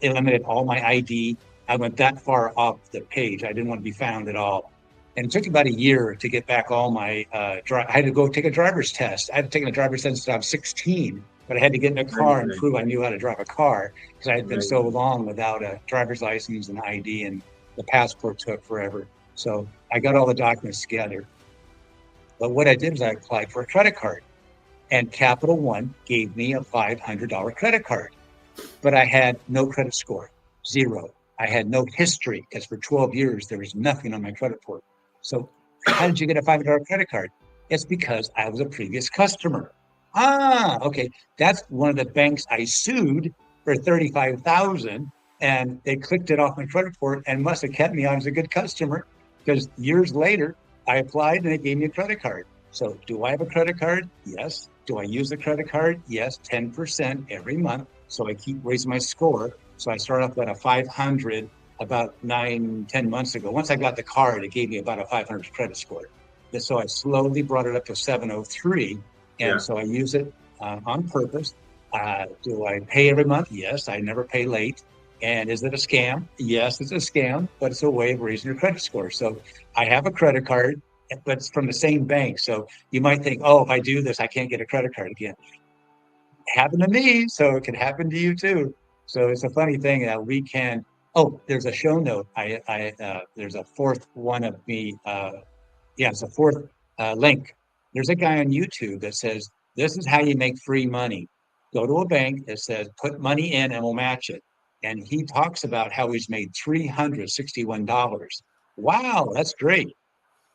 eliminated all my ID. I went that far off the page. I didn't want to be found at all. And it took about a year to get back all my, I had to go take a driver's test. I had taken a driver's test since I was 16, but I had to get in a car and amazing, prove I knew how to drive a car because I had been so amazing. long without a driver's license and ID, and the passport took forever. So I got all the documents together. But what I did was I applied for a credit card, and Capital One gave me a $500 credit card, but I had no credit score, zero. I had no history because for 12 years there was nothing on my credit report. So how did you get a $500 credit card? It's because I was a previous customer. Ah, okay. That's one of the banks I sued for 35,000, and they clicked it off my credit report and must have kept me on as a good customer because years later I applied and they gave me a credit card. So do I have a credit card? Yes. Do I use the credit card? Yes, 10% every month. So I keep raising my score. So I started off at a 500 about 9, 10 months ago. Once I got the card, it gave me about a 500 credit score. And so I slowly brought it up to 703. Yeah, And so I use it on purpose. Do I pay every month? Yes, I never pay late. And is it a scam? Yes, it's a scam, but it's a way of raising your credit score. So I have a credit card, but it's from the same bank. So you might think, oh, if I do this, I can't get a credit card again. It happened to me, so it can happen to you too. So it's a funny thing that we can. Oh, there's a show note. There's a fourth one of me. Yeah, it's a fourth link. There's a guy on YouTube that says, this is how you make free money. Go to a bank that says, put money in and we'll match it. And he talks about how he's made $361. Wow, that's great.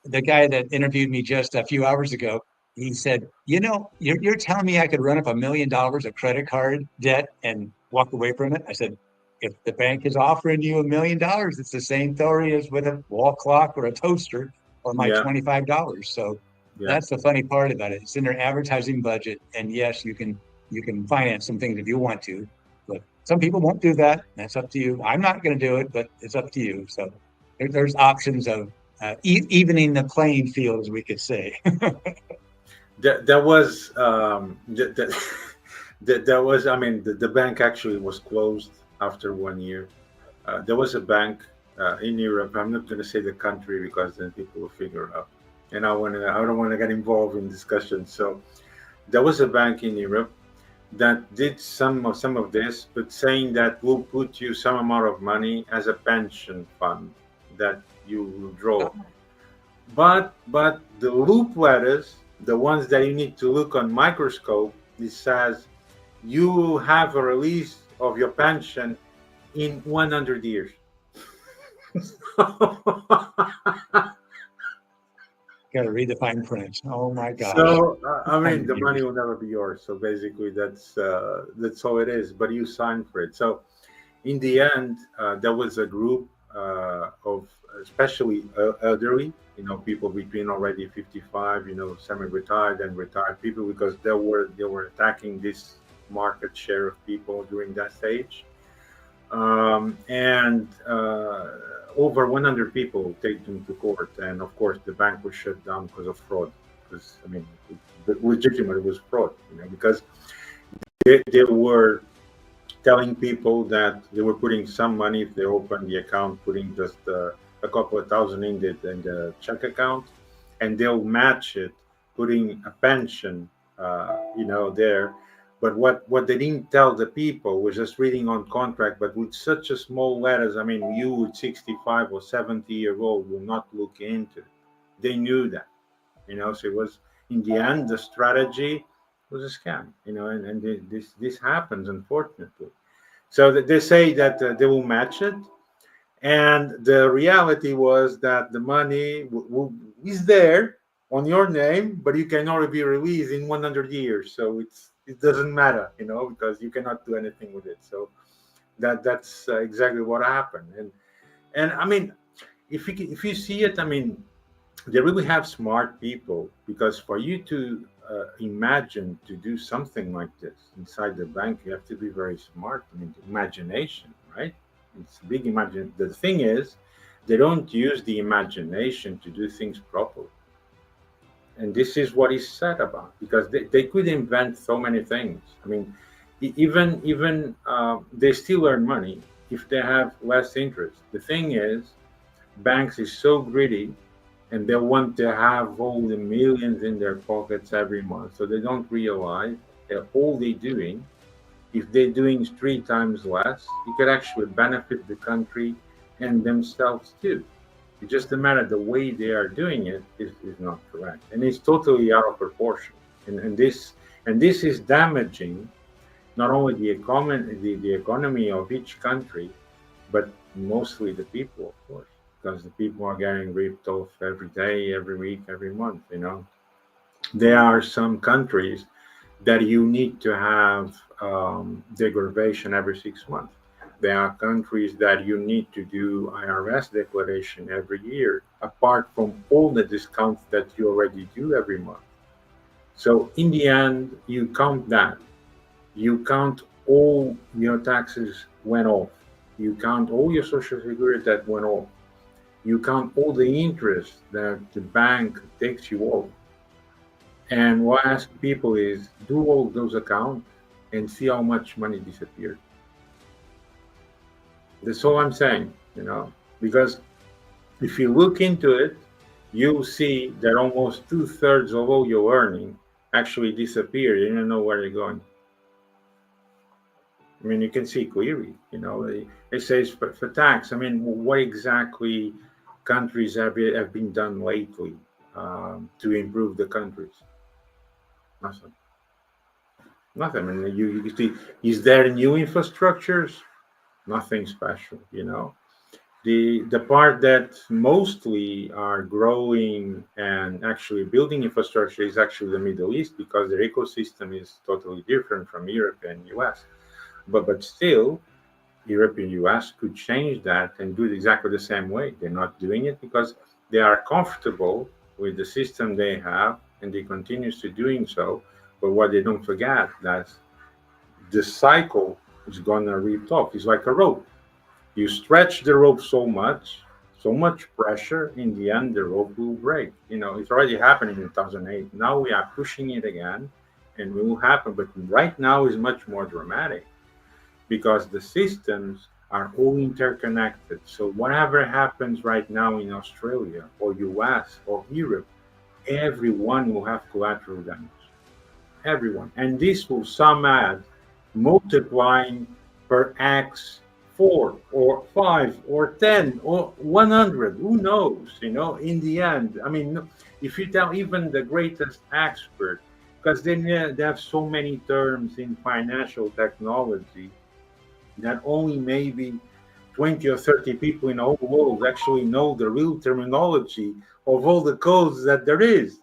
The guy that interviewed me just a few hours ago, he said, you're telling me I could run up $1 million of credit card debt and walk away from it? I said, if the bank is offering you $1 million, it's the same story as with a wall clock or a toaster or my yeah, $25. So yeah. that's the funny part about it. It's in their advertising budget. And yes, you can finance some things if you want to, but some people won't do that. That's up to you. I'm not going to do it, but it's up to you. So there's options of evening the playing field, as we could say. There was there was. I mean, the bank actually was closed after 1 year. There was a bank in Europe. I'm not going to say the country because then people will figure out. And I don't want to get involved in discussion. So there was a bank in Europe that did some of this, but saying that we'll put you some amount of money as a pension fund that you will draw. But the loop letters, the ones that you need to look on microscope, it says you will have a release of your pension in 100 years. Got to read the fine print. Oh my gosh. So I mean, the money will never be yours. So basically, that's all it is. But you signed for it. So in the end, there was a group of especially elderly, people between already 55, semi-retired and retired people, because they were attacking this market share of people during that stage. And over 100 people taken to court, and of course the bank was shut down because of fraud. Because I mean, legitimately it was fraud, because they were telling people that they were putting some money if they opened the account, putting just a couple of thousand in the check account, and they'll match it, putting a pension, there. But what they didn't tell the people was just reading on contract, but with such a small letters. I mean, you at 65 or 70-year-old will not look into it. They knew that, So it was, in the end, the strategy was a scam, and this happens, unfortunately. So they say that they will match it, and the reality was that the money is there on your name, but you can only be released in 100 years. So it doesn't matter, because you cannot do anything with it. So that's exactly what happened. And I mean, if you see it, I mean, they really have smart people, because for you to imagine to do something like this inside the bank, you have to be very smart. I mean, imagination, right? It's a big imagine. The thing is, they don't use the imagination to do things properly. And this is what is sad about, because they could invent so many things. I mean, even they still earn money if they have less interest. The thing is, banks is so greedy, and they want to have all the millions in their pockets every month. So they don't realize that all they're doing, if they're doing 3 times less, it could actually benefit the country and themselves too. It's just a matter the way they are doing it is not correct, and it's totally out of proportion. And this is damaging not only the economy of each country, but mostly the people, of course, because the people are getting ripped off every day, every week, every month. There are some countries that you need to have degradation every 6 months. There are countries that you need to do IRS declaration every year, apart from all the discounts that you already do every month. So in the end, you count that. You count all your taxes went off. You count all your social security that went off. You count all the interest that the bank takes you off. And what I ask people is, do all those accounts and see how much money disappeared. That's all I'm saying, because if you look into it, you'll see that almost 2/3 of all your earning actually disappeared. You don't know where they're going. I mean, you can see clearly, it says for tax. I mean, what exactly countries have been done lately to improve the countries? Nothing. Nothing. I mean, you see, is there new infrastructures? Nothing special, The part that mostly are growing and actually building infrastructure is actually the Middle East, because their ecosystem is totally different from Europe and US. But still, Europe and US could change that and do it exactly the same way. They're not doing it because they are comfortable with the system they have, and they continue to doing so. But what they don't forget, that the cycle is gonna rip off. It's like a rope. You stretch the rope so much pressure, in the end the rope will break. It's already happening in 2008. Now we are pushing it again, and it will happen. But right now is much more dramatic, because the systems are all interconnected. So whatever happens right now in Australia or US or Europe, everyone will have collateral damage. Everyone. And this will sum add multiplying per X 4 or 5 or 10 or 100. Who knows? In the end, I mean, if you tell even the greatest expert, because they have so many terms in financial technology that only maybe 20 or 30 people in the whole world actually know the real terminology of all the codes that there is.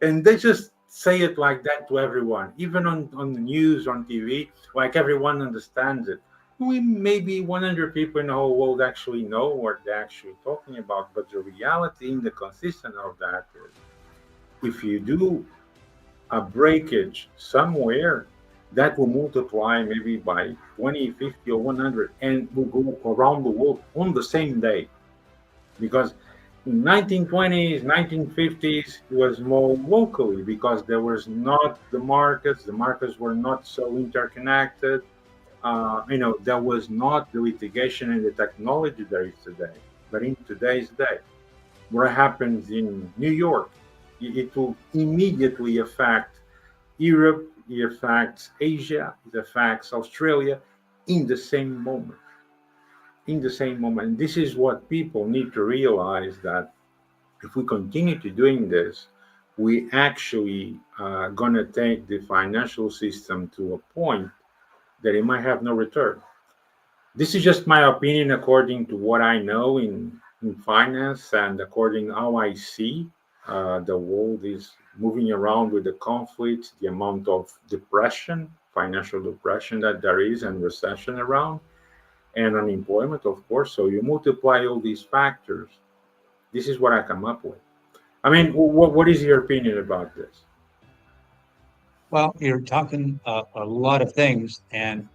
And they just say it like that to everyone, even on the news, on TV, like everyone understands it. We maybe 100 people in the whole world actually know what they're actually talking about, but the reality in the consistent of that is if you do a breakage somewhere, that will multiply maybe by 20, 50, or 100 and will go around the world on the same day. Because in 1920s, 1950s, it was more locally because there was not the markets were not so interconnected. There was not the litigation and the technology there is today. But in today's day, what happens in New York, it will immediately affect Europe, it affects Asia, it affects Australia in the same moment. In the same moment. And this is what people need to realize, that if we continue to doing this, we actually gonna take the financial system to a point that it might have no return. This is just my opinion according to what I know in finance and according how I see the world is moving around with the conflicts, the amount of depression, financial depression that there is, and recession around, and unemployment, of course. So you multiply all these factors. This is what I come up with. I mean, what is your opinion about this? Well, you're talking a lot of things, and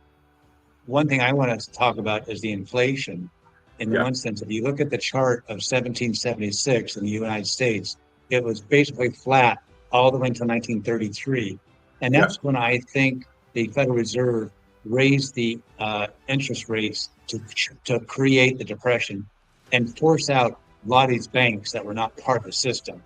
one thing I want to talk about is the inflation. In the Yeah, one sense, if you look at the chart of 1776 in the United States, it was basically flat all the way until 1933. And yeah, that's when I think the Federal Reserve raised the interest rates to create the depression and force out a lot of these banks that were not part of the system.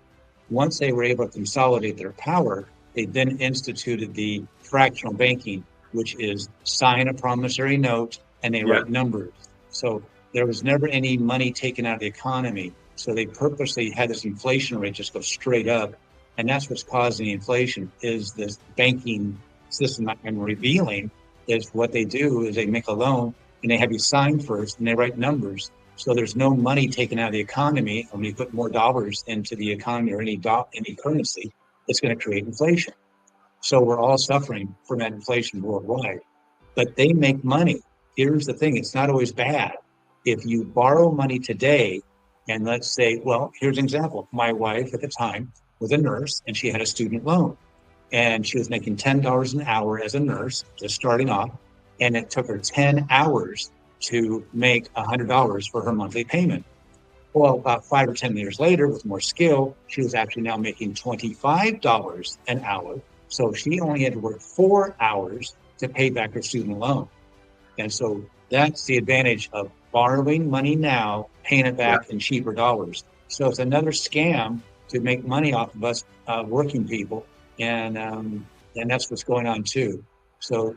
Once they were able to consolidate their power, they then instituted the fractional banking, which is sign a promissory note and they yeah, write numbers. So there was never any money taken out of the economy. So they purposely had this inflation rate just go straight up. And that's what's causing inflation is this banking system I'm revealing is what they do is they make a loan and they have you sign first and they write numbers. So there's no money taken out of the economy. When you put more dollars into the economy or any currency, it's going to create inflation. So we're all suffering from that inflation worldwide. But they make money. Here's the thing, it's not always bad. If you borrow money today, and let's say, well, here's an example. My wife at the time was a nurse and she had a student loan. And she was making $10 an hour as a nurse, just starting off. And it took her 10 hours to make $100 for her monthly payment. Well, about 5 or 10 years later, with more skill, she was actually now making $25 an hour. So she only had to work 4 hours to pay back her student loan. And so that's the advantage of borrowing money now, paying it yeah. back in cheaper dollars. So it's another scam to make money off of us working people, and that's what's going on too. So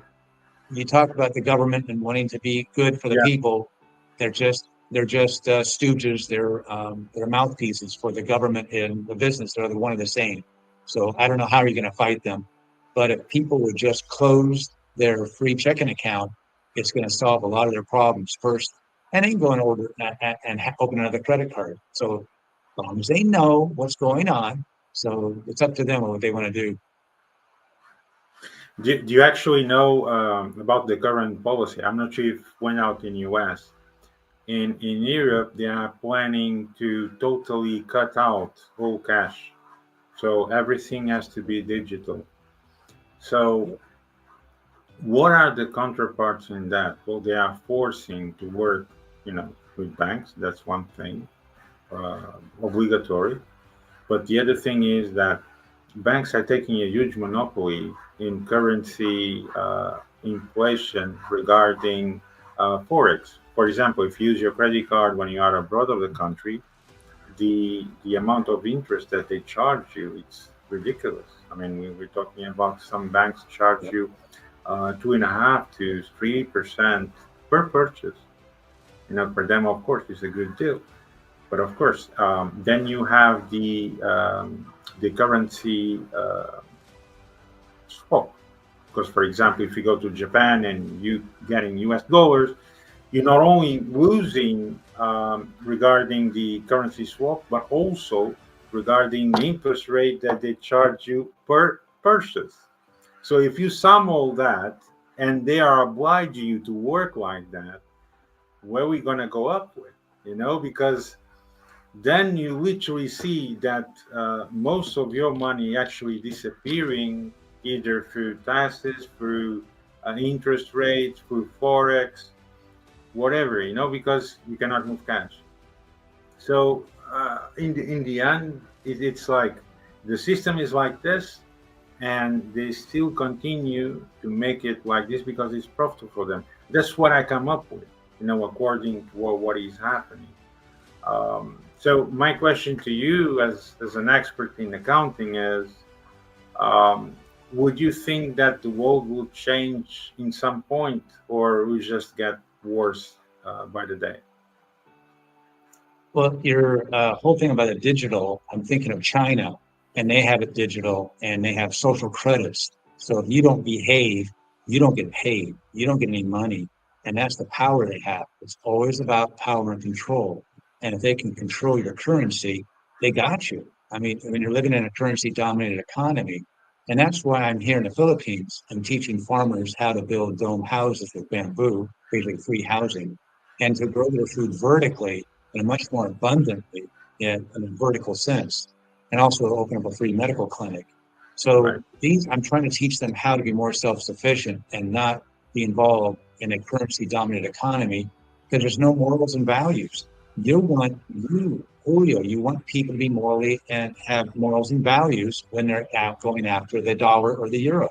you talk about the government and wanting to be good for the Yeah. people. They're just stooges. They're mouthpieces for the government and the business. They're one and the same. So I don't know how you're going to fight them, but if people would just close their free checking account, it's going to solve a lot of their problems first, and then go and order and open another credit card. So as long as they know what's going on, so it's up to them what they want to do. Do you actually know about the current policy? I'm not sure if it went out in US. In Europe, they are planning to totally cut out all cash. So everything has to be digital. So what are the counterparts in that? Well, they are forcing to work, with banks. That's one thing, obligatory. But the other thing is that banks are taking a huge monopoly in currency inflation regarding forex. for example, if you use your credit card when you are abroad of the country, the amount of interest that they charge you, it's ridiculous. I mean, we're talking about some banks charge you 2.5 to 3% per purchase. For them, of course, it's a good deal. But of course, then you have the currency swap. Because, for example, if you go to Japan and you getting US dollars, you're not only losing regarding the currency swap, but also regarding the interest rate that they charge you per purchase. So if you sum all that and they are obliging you to work like that, where are we going to go up with? Because then you literally see that most of your money actually disappearing either through taxes, through interest rates, through forex, whatever, because you cannot move cash. So in the end, it's like the system is like this, and they still continue to make it like this because it's profitable for them. That's what I come up with, according to what is happening. So my question to you as an expert in accounting is, would you think that the world will change in some point, or will just get worse by the day? Well, your whole thing about the digital, I'm thinking of China, and they have it digital, and they have social credits. So if you don't behave, you don't get paid. You don't get any money. And that's the power they have. It's always about power and control. And if they can control your currency, they got you. I mean, when you're living in a currency-dominated economy, and that's why I'm here in the Philippines. I'm teaching farmers how to build dome houses with bamboo, basically free housing, and to grow their food vertically and much more abundantly in a vertical sense, and also open up a free medical clinic. So Right. I'm trying to teach them how to be more self-sufficient and not be involved in a currency-dominated economy, because there's no morals and values. Julio, you want people to be morally and have morals and values when they're out going after the dollar or the euro.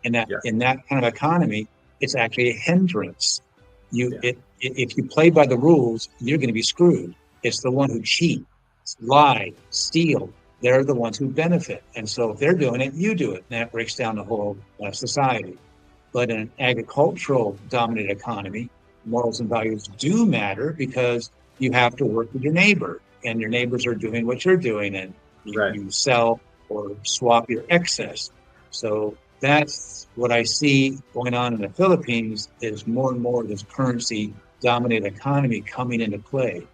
And that Yeah. in that kind of economy, it's actually a hindrance. Yeah. If you play by the rules, you're going to be screwed. It's the one who cheat, lie, steal. They're the ones who benefit. And so if they're doing it, you do it. And that breaks down the whole society. But in an agricultural dominated economy, morals and values do matter because you have to work with your neighbor, and your neighbors are doing what you're doing, and Right. you sell or swap your excess. So that's what I see going on in the Philippines, is more and more of this currency dominated economy coming into play.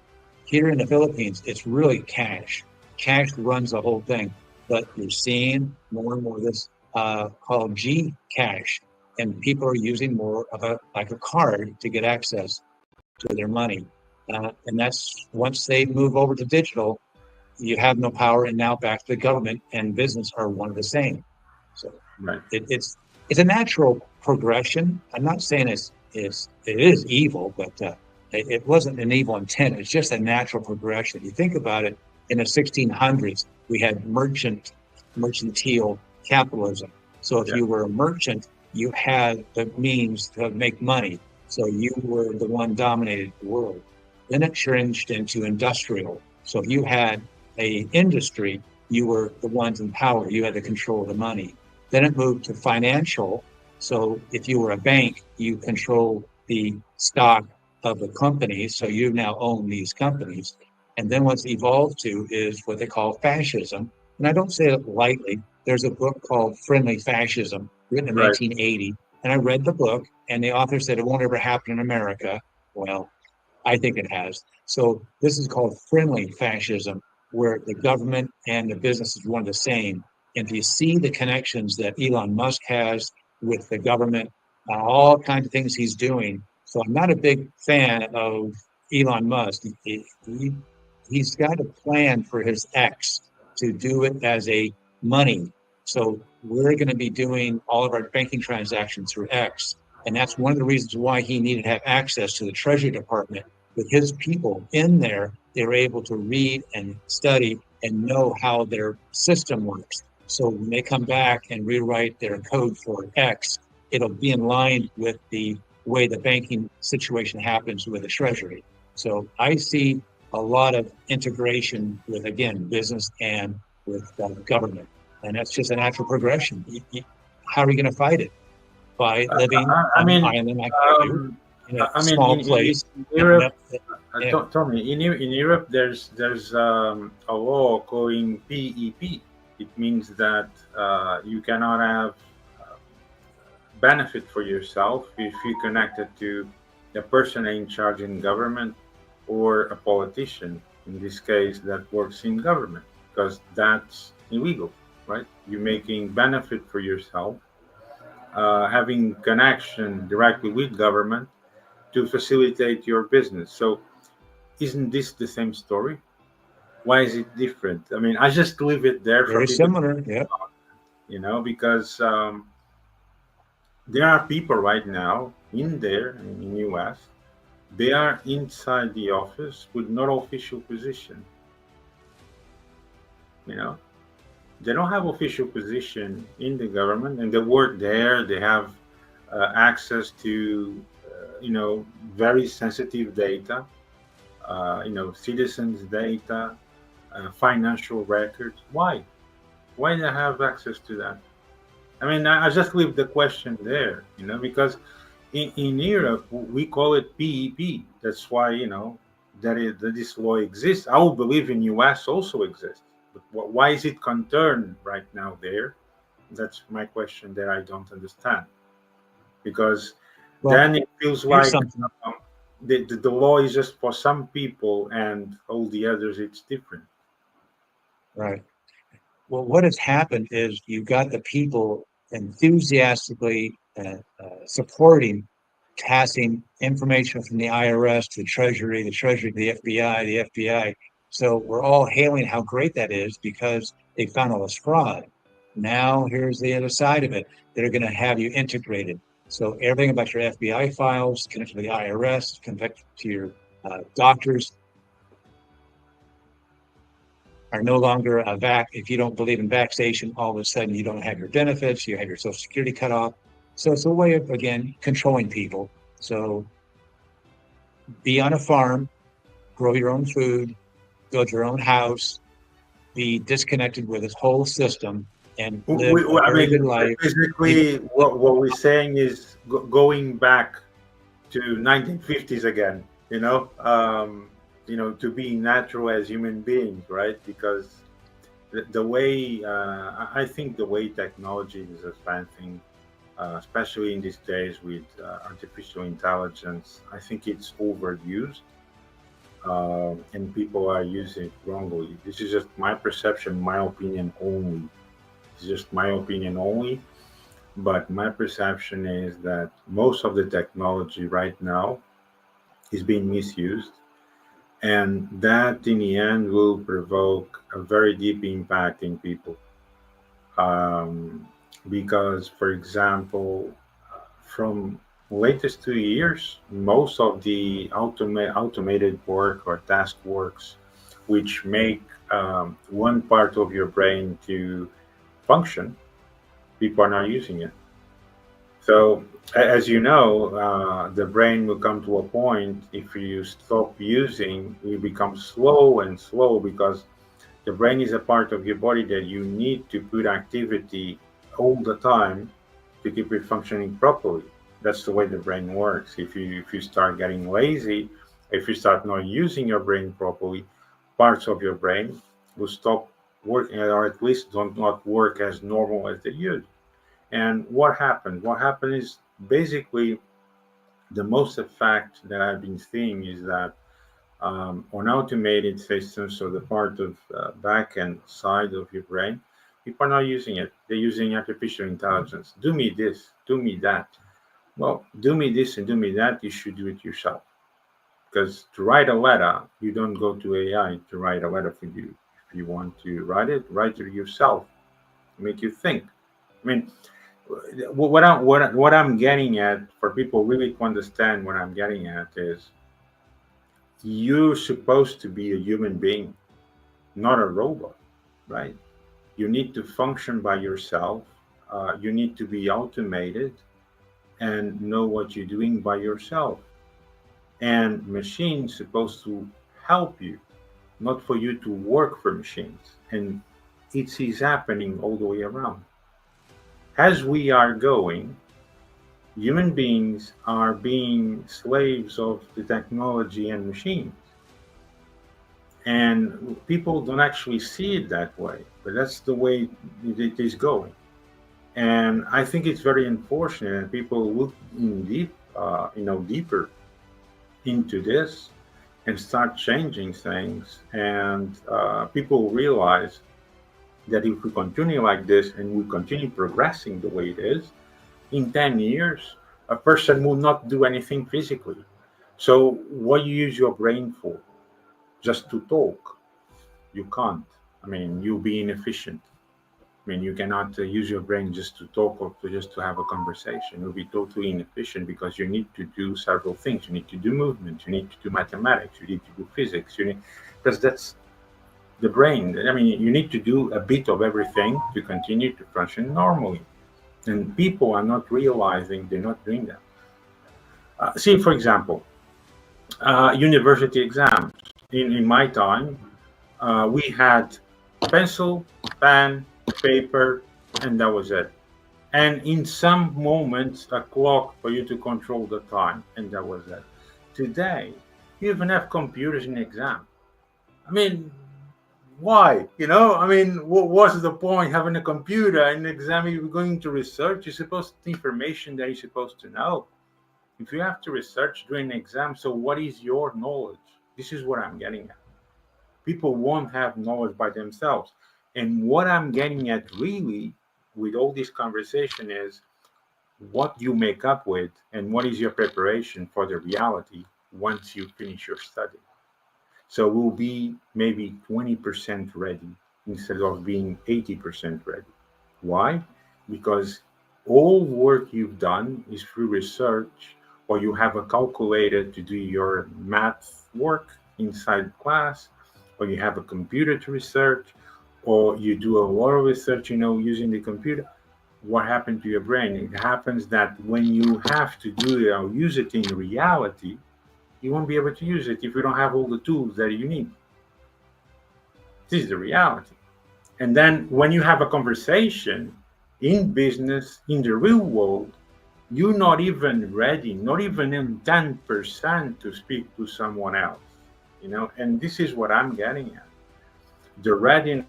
Here in the Philippines, it's really cash. Cash runs the whole thing, but you're seeing more and more of this called G cash, and people are using more of a card to get access to their money. And that's, once they move over to digital, you have no power, and now back to the government and business are one and the same. So Right. it's a natural progression. I'm not saying it is evil, but it wasn't an evil intent. It's just a natural progression. You think about it, in the 1600s, we had mercantile capitalism. So if Yeah. you were a merchant, you had the means to make money. So you were the one dominated the world. Then it changed into industrial. So if you had a industry, you were the ones in power. You had the control of the money. Then it moved to financial. So if you were a bank, you control the stock of the companies. So you now own these companies. And then what's evolved to is what they call fascism. And I don't say it lightly. There's a book called Friendly Fascism, written in Right. 1980. And I read the book, and the author said it won't ever happen in America. Well, I think it has. So this is called friendly fascism, where the government and the business is one and the same. And if you see the connections that Elon Musk has with the government, all kinds of things he's doing. So I'm not a big fan of Elon Musk. He's got a plan for his X to do it as a money. So we're going to be doing all of our banking transactions through X. And that's one of the reasons why he needed to have access to the Treasury Department. With his people in there, they were able to read and study and know how their system works. So when they come back and rewrite their code for X, it'll be in line with the way the banking situation happens with the Treasury. So I see a lot of integration with, again, business and with government. And that's just a natural progression. How are you going to fight it? By living I on an mean, island like I do, um, in a I mean, small place. in And Europe, yeah, Tommy, in Europe, there's a law calling PEP. It means that you cannot have benefit for yourself if you connect it to a person in charge in government or a politician, in this case, that works in government, because that's illegal, right? You're making benefit for yourself, having connection directly with government to facilitate your business. So, isn't this the same story? Why is it different? I mean, I just leave it there for very people, similar. Yeah, because there are people right now in there in US. They are inside the office with no official position. You know, they don't have official position in the government, and they work there. They have access to, very sensitive data. Citizens' data, financial records. Why? Why do they have access to that? I mean, I just leave the question there. Because in Europe we call it PEP. That's why that this law exists. I would believe in US also exists, but why is it concerned right now there? That's my question that I don't understand. Because well, then it feels here's like something. um, the law is just for some people and all the others it's different. Right. Well, what has happened is you've got the people enthusiastically supporting passing information from the IRS to the Treasury to the FBI, the FBI. So we're all hailing how great that is because they found all this fraud. Now here's the other side of it. They're going to have you integrated. So everything about your FBI files, connected to the IRS, connected to your doctors, are no longer a vac. If you don't believe in vaccination, all of a sudden you don't have your benefits, you have your Social Security cut off. So it's a way of, again, controlling people. So be on a farm, grow your own food, build your own house, be disconnected with this whole system, and live a I very mean, good life. basically, what we're saying is going back to 1950s again. To be natural as human beings, right? Because the way I think the way technology is advancing, especially in these days with artificial intelligence, I think it's overused, and people are using it wrongly. This is just my perception, my opinion only. It's just my opinion only. But my perception is that most of the technology right now is being misused, and that in the end will provoke a very deep impact in people. Um, because, for example, from latest 2 years, most of the automated work or task works, which make one part of your brain to function, people are not using it. So, as you know, the brain will come to a point if you stop using, you become slow and slow because the brain is a part of your body that you need to put activity all the time to keep it functioning properly. That's the way the brain works. If you start getting lazy, if you start not using your brain properly, parts of your brain will stop working, or at least don't not work as normal as they used. And what happened? What happened is basically the most effect that I've been seeing is that on automated systems, so the part of back end side of your brain, people are not using it. They're using artificial intelligence. Do me this, do me that. Well, do me this and do me that. You should do it yourself. Because to write a letter, you don't go to AI to write a letter for you. If you want to write it yourself. Make you think. I mean, what I'm getting at for people really to understand what I'm getting at is you're supposed to be a human being, not a robot, right? You need to function by yourself. You need to be automated. and know what you're doing by yourself. And machines supposed to help you, not for you to work for machines. And it is happening all the way around. As we are going, human beings are being slaves of the technology and machines. And people don't actually see it that way, but that's the way it is going. And I think it's very unfortunate, and people look in deeper into this and start changing things. And people realize that if we continue like this and we continue progressing the way it is, in 10 years, a person will not do anything physically. So, what you use your brain for? Just to talk? You can't. I mean, you'll be inefficient. I mean, you cannot use your brain just to talk or just to have a conversation. You'll be totally inefficient because you need to do several things. You need to do movement. You need to do mathematics. You need to do physics. Because that's the brain. I mean, you need to do a bit of everything to continue to function normally. And people are not realizing they're not doing that. See, for example, university exams. In my time, we had pencil, pen, paper, and that was it. And in some moments, a clock for you to control the time, and that was it. Today, you even have computers in the exam. I mean, why? I mean, what was the point having a computer in the exam? You're going to research. You're supposed to information that you're supposed to know. If you have to research during an exam, so what is your knowledge? This is what I'm getting at. People won't have knowledge by themselves. And what I'm getting at really with all this conversation is what you make up with and what is your preparation for the reality once you finish your study. So we'll be maybe 20% ready instead of being 80% ready. Why? Because all work you've done is through research, or you have a calculator to do your math work inside class, or you have a computer to research, or you do a lot of research, using the computer. What happened to your brain? It happens that when you have to do it or use it in reality, you won't be able to use it if you don't have all the tools that you need. This is the reality. And then when you have a conversation in business, in the real world, you're not even ready, not even in 10% to speak to someone else, and this is what I'm getting at. The readiness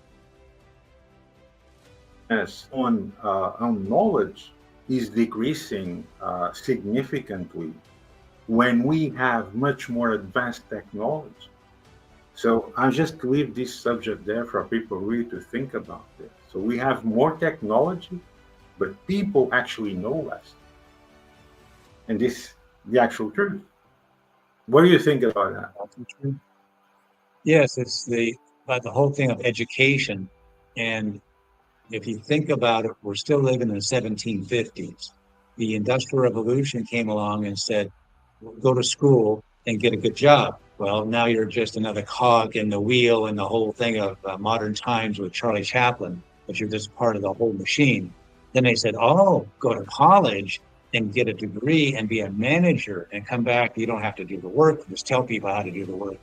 on knowledge is decreasing significantly when we have much more advanced technology. So I just leave this subject there for people really to think about this. So we have more technology, but people actually know less. And this is the actual truth. What do you think about that? Yes, it's about the whole thing of education. And if you think about it, we're still living in the 1750s. The Industrial Revolution came along and said, go to school and get a good job. Well, now you're just another cog in the wheel and the whole thing of modern times with Charlie Chaplin, but you're just part of the whole machine. Then they said, oh, go to college and get a degree and be a manager and come back. You don't have to do the work. Just tell people how to do the work.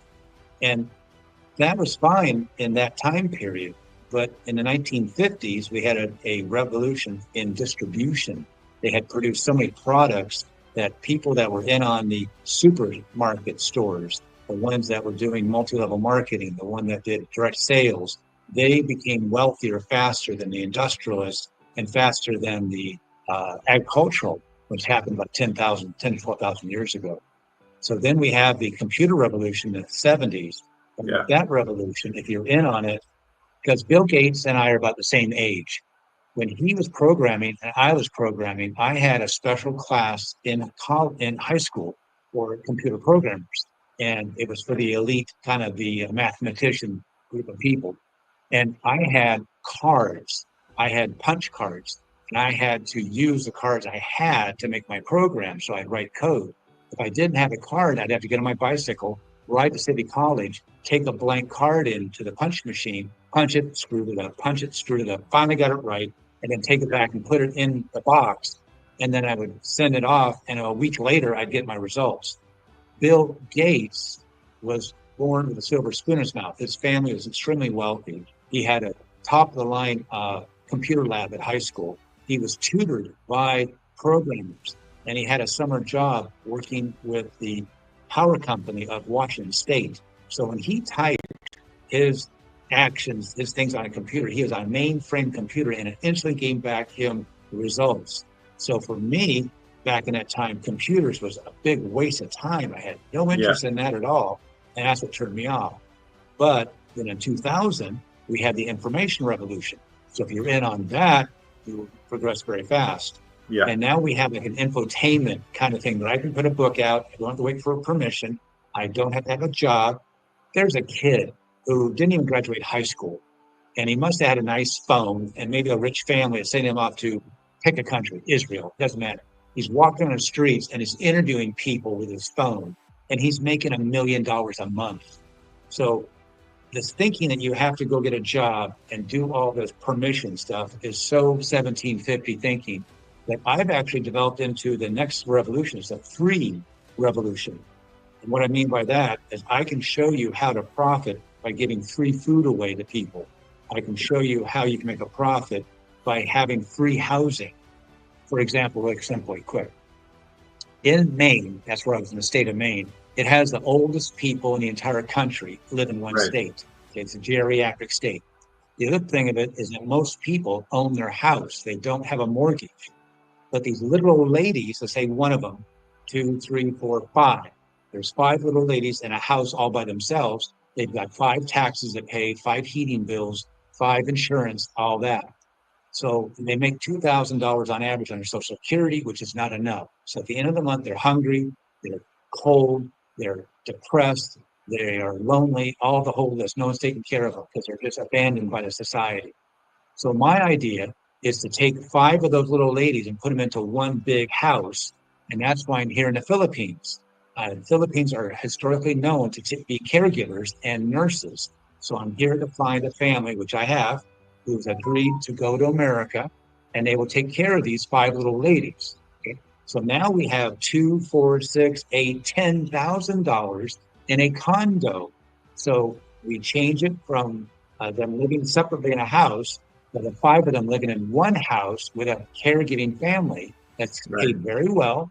And that was fine in that time period. But in the 1950s, we had a revolution in distribution. They had produced so many products that people that were in on the supermarket stores, the ones that were doing multi-level marketing, the one that did direct sales, they became wealthier faster than the industrialists and faster than the agricultural, which happened about 10 to 12,000 years ago. So then we have the computer revolution in the 70s. And with that revolution, if you're in on it, because Bill Gates and I are about the same age. When he was programming and I was programming, I had a special class in high school for computer programmers. And it was for the elite, kind of the mathematician group of people. And I had cards. I had punch cards. And I had to use the cards I had to make my program. So I'd write code. If I didn't have a card, I'd have to get on my bicycle, ride to City College, take a blank card into the punch machine, punch it, screw it up, punch it, screw it up, finally got it right, and then take it back and put it in the box and then I would send it off, and a week later I'd get my results. Bill Gates was born with a silver spoon in his mouth. His family was extremely wealthy. He had a top of the line computer lab at high school. He was tutored by programmers, and he had a summer job working with the power company of Washington State. So when he typed his actions, his things on a computer, he was on a mainframe computer, and it instantly gave back him the results. So for me, back in that time, computers was a big waste of time. I had no interest in that at all, and that's what turned me off. But then in 2000, we had the information revolution. So if you're in on that, you progress very fast. Yeah. And now we have like an infotainment kind of thing that I can put a book out. I don't have to wait for permission. I don't have to have a job. There's a kid who didn't even graduate high school, and he must have had a nice phone and maybe a rich family is sending him off to pick a country, Israel, doesn't matter. He's walking on the streets and he's interviewing people with his phone, and he's making $1 million a month. So this thinking that you have to go get a job and do all this permission stuff is so 1750 thinking that I've actually developed into the next revolution. It's a free revolution. And what I mean by that is I can show you how to profit by giving free food away to people. I can show you how you can make a profit by having free housing. For example, like simply quick. In Maine, that's where I was, in the state of Maine, it has the oldest people in the entire country live in one state. It's a geriatric state. The other thing of it is that most people own their house. They don't have a mortgage. But these little old ladies, let's say one of them, 2, 3, 4, 5. There's 5 little ladies in a house all by themselves. They've got 5 taxes to pay, 5 heating bills, 5 insurance, all that. So they make $2,000 on average on their Social Security, which is not enough. So at the end of the month, they're hungry, they're cold, they're depressed, they are lonely, all the whole list. No one's taking care of them because they're just abandoned by the society. So my idea is to take 5 of those little ladies and put them into one big house. And that's why I'm here in the Philippines. The Philippines are historically known to be caregivers and nurses. So I'm here to find a family, which I have, who's agreed to go to America, and they will take care of these 5 little ladies. Okay? So now we have $2, $4, $6, $8, $10,000 in a condo. So we change it from them living separately in a house, to the 5 of them living in one house with a caregiving family that's paid very well.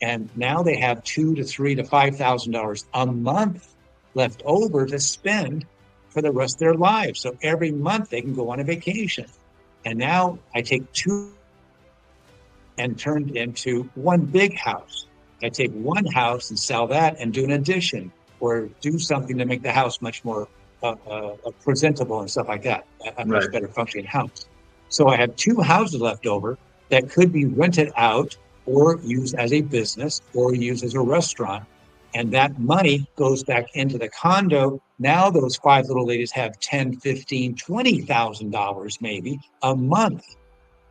And now they have $2,000 to $3,000 to $5,000 a month left over to spend for the rest of their lives. So every month they can go on a vacation. And now I take 2 and turn it into one big house. I take one house and sell that and do an addition or do something to make the house much more presentable and stuff like that. A much better functioning house. So I have 2 houses left over that could be rented out or used as a business or used as a restaurant. And that money goes back into the condo. Now those 5 little ladies have $10,000, $15,000, $20,000 maybe a month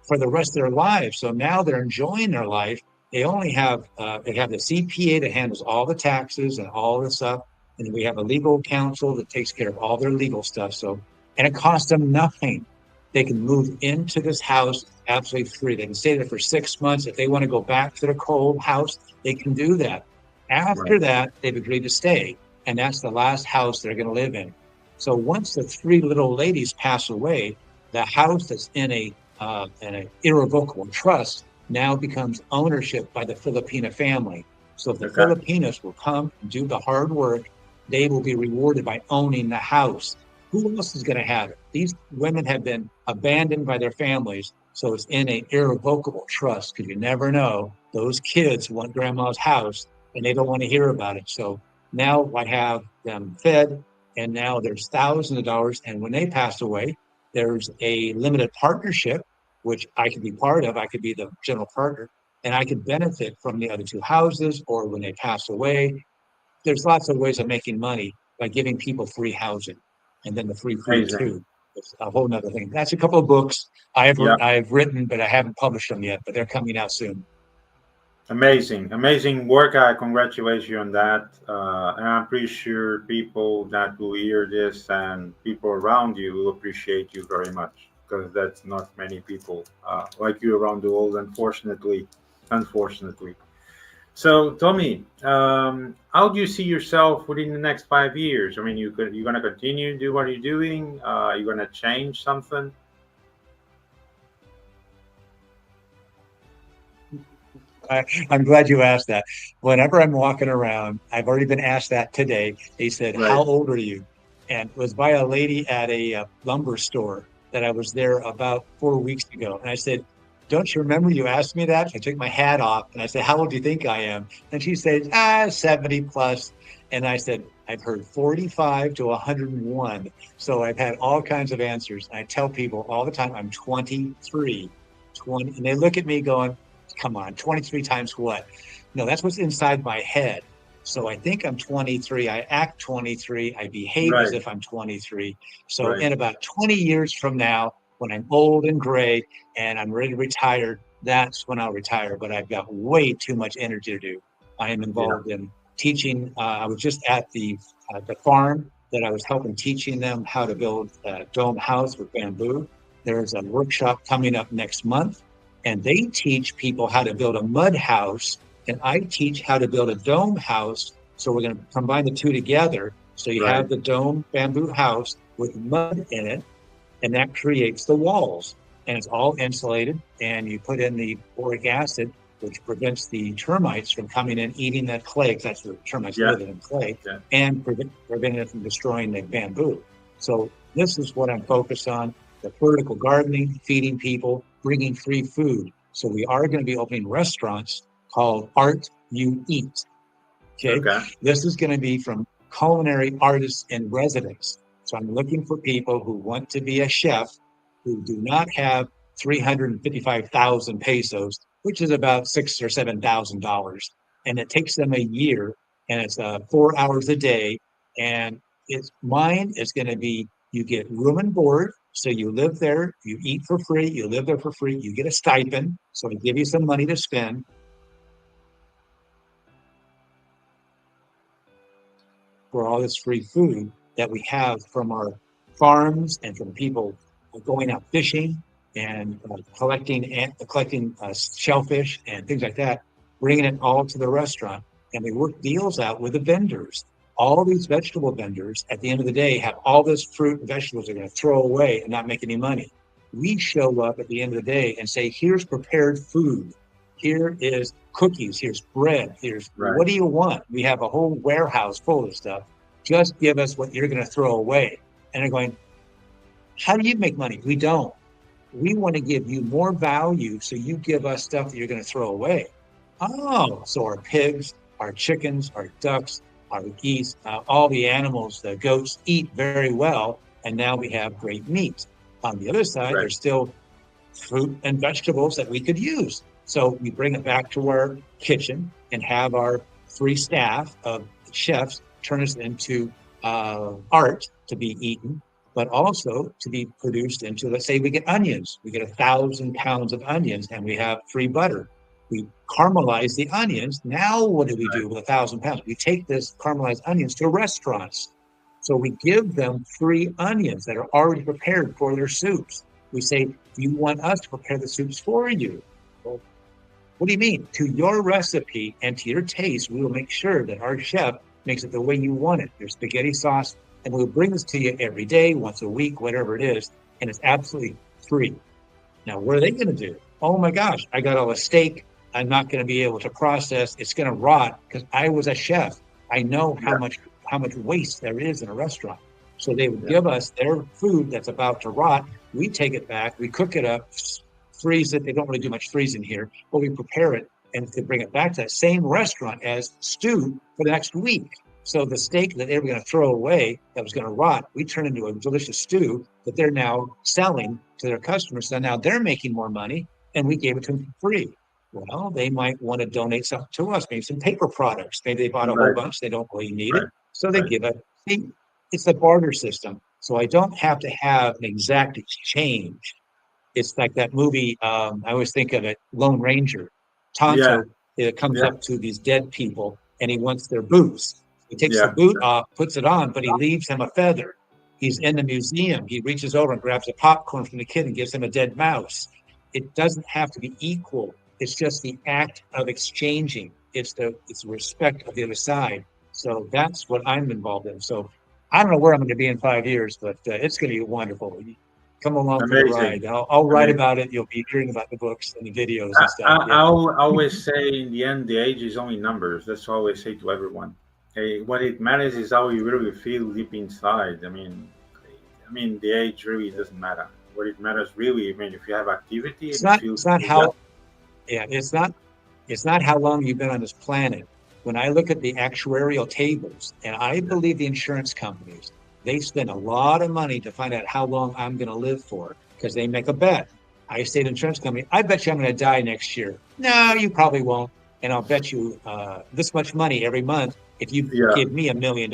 for the rest of their lives. So now they're enjoying their life. They only have they have the CPA that handles all the taxes and all this stuff, and we have a legal counsel that takes care of all their legal stuff. So, and it costs them nothing. They can move into this house absolutely free. They can stay there for 6 months. If they want to go back to their cold house, they can do that. After that, they've agreed to stay, and that's the last house they're going to live in. So once the 3 little ladies pass away, the house that's in an irrevocable trust now becomes ownership by the Filipina family. So if the Filipinos will come and do the hard work, they will be rewarded by owning the house. Who else is going to have it? These women have been abandoned by their families, so it's in an irrevocable trust because you never know. Those kids want grandma's house and they don't want to hear about it. So now I have them fed, and now there's thousands of dollars. And when they pass away, there's a limited partnership, which I could be part of. I could be the general partner, and I could benefit from the other 2 houses, or when they pass away. There's lots of ways of making money by giving people free housing, and then the free food too. It's a whole nother thing. That's a couple of books I've written, but I haven't published them yet, but they're coming out soon. Amazing work. I congratulate you on that. And I'm pretty sure people that will hear this and people around you will appreciate you very much, because that's not many people like you around the world, unfortunately. unfortunately. So, Tommy, how do you see yourself within the next 5 years? I mean, you're going to continue to do what you're doing? You're going to change something? I'm glad you asked that. Whenever I'm walking around, I've already been asked that today. They said, Right. "How old are you?" And it was by a lady at a lumber store that I was there about 4 weeks ago. And I said, "Don't you remember you asked me that?" I took my hat off and I said, "How old do you think I am?" And she said, 70 plus. And I said, "I've heard 45 to 101." So I've had all kinds of answers. And I tell people all the time, I'm 23, 20. And they look at me going, "Come on, 23 times what?" No, that's what's inside my head. So I think I'm 23. I act 23. I behave as Right. if I'm 23. So Right. in about 20 years from now, when I'm old and gray and I'm ready to retire, that's when I'll retire. But I've got way too much energy to do. I am Yeah. involved in teaching. I was just at the farm that I was helping teaching them how to build a dome house with bamboo. There's a workshop coming up next month, and they teach people how to build a mud house, and I teach how to build a dome house. So we're going to combine the two together. So you Right. have the dome bamboo house with mud in it, and that creates the walls. And it's all insulated, and you put in the boric acid, which prevents the termites from coming in, eating that clay, because that's where termites Yeah. live in clay, Yeah. and preventing it from destroying the bamboo. So this is what I'm focused on: the vertical gardening, feeding people, bringing free food. So we are going to be opening restaurants called Art You Eat. Okay. Okay. This is going to be from culinary artists in residence. So I'm looking for people who want to be a chef who do not have 355,000 pesos, which is about $6,000 or $7,000. And it takes them a year, and it's 4 hours a day. And it's mine is going to be, you get room and board. So you live there, you eat for free, you live there for free, you get a stipend. So I give you some money to spend. For all this free food that we have from our farms and from people going out fishing and collecting shellfish and things like that, bringing it all to the restaurant. And we work deals out with the vendors. All these vegetable vendors at the end of the day have all this fruit and vegetables they're going to throw away and not make any money. We show up at the end of the day and say, "Here's prepared food. Here is cookies. Here's bread. Here's Right. what do you want?" We have a whole warehouse full of stuff. Just give us what you're going to throw away. And they're going, "How do you make money?" We don't. We want to give you more value, so you give us stuff that you're going to throw away. Oh, so our pigs, our chickens, our ducks, our geese, all the animals, the goats eat very well. And now we have great meat. On the other side, Right. there's still fruit and vegetables that we could use. So we bring it back to our kitchen and have our 3 staff of chefs turn us into art to be eaten, but also to be produced into, let's say we get onions. We get 1,000 pounds of onions and we have free butter. We caramelize the onions. Now what do we do with 1,000 pounds? We take this caramelized onions to restaurants. So we give them free onions that are already prepared for their soups. We say, "Do you want us to prepare the soups for you?" Well, what do you mean? To your recipe and to your taste, we will make sure that our chef makes it the way you want it. There's spaghetti sauce, and we'll bring this to you every day, once a week, whatever it is, and it's absolutely free. Now, what are they going to do? Oh my gosh, I got all the steak I'm not going to be able to process. It's going to rot because I was a chef. I know Yeah. how much waste there is in a restaurant. So they would Yeah. give us their food that's about to rot. We take it back, we cook it up, freeze it. They don't really do much freezing here, but we prepare it and to bring it back to that same restaurant as stew for the next week. So the steak that they were going to throw away that was going to rot, we turn into a delicious stew that they're now selling to their customers. So now they're making more money, and we gave it to them for free. Well, they might want to donate something to us, maybe some paper products. Maybe they bought a whole Right. bunch, they don't really need it. Right. So they Right. give it. See, it's the barter system. So I don't have to have an exact exchange. It's like that movie. I always think of it, Lone Ranger. Yeah. Tonto comes Yeah. up to these dead people and he wants their boots. He takes the Yeah. boot off, puts it on, but he leaves him a feather. He's in the museum. He reaches over and grabs a popcorn from the kid and gives him a dead mouse. It doesn't have to be equal. It's just the act of exchanging. It's the respect of the other side. So that's what I'm involved in. So I don't know where I'm going to be in 5 years, but it's going to be wonderful. Come along for the Amazing. ride. I'll write Amazing. about it. You'll be hearing about the books and the videos and stuff. Yeah. I'll always say in the end, the age is only numbers. That's what I always say to everyone. Hey, what it matters is how you really feel deep inside. I mean, the age really doesn't matter. What it matters really, I mean, if you have activity It's and you not. feel It's not well, how. Yeah. It's not how long you've been on this planet. When I look at the actuarial tables, and I believe the insurance companies, they spend a lot of money to find out how long I'm going to live for because they make a bet. I say to the insurance company, I bet you I'm going to die next year. No, you probably won't. And I'll bet you this much money every month if you yeah, give me $1 million.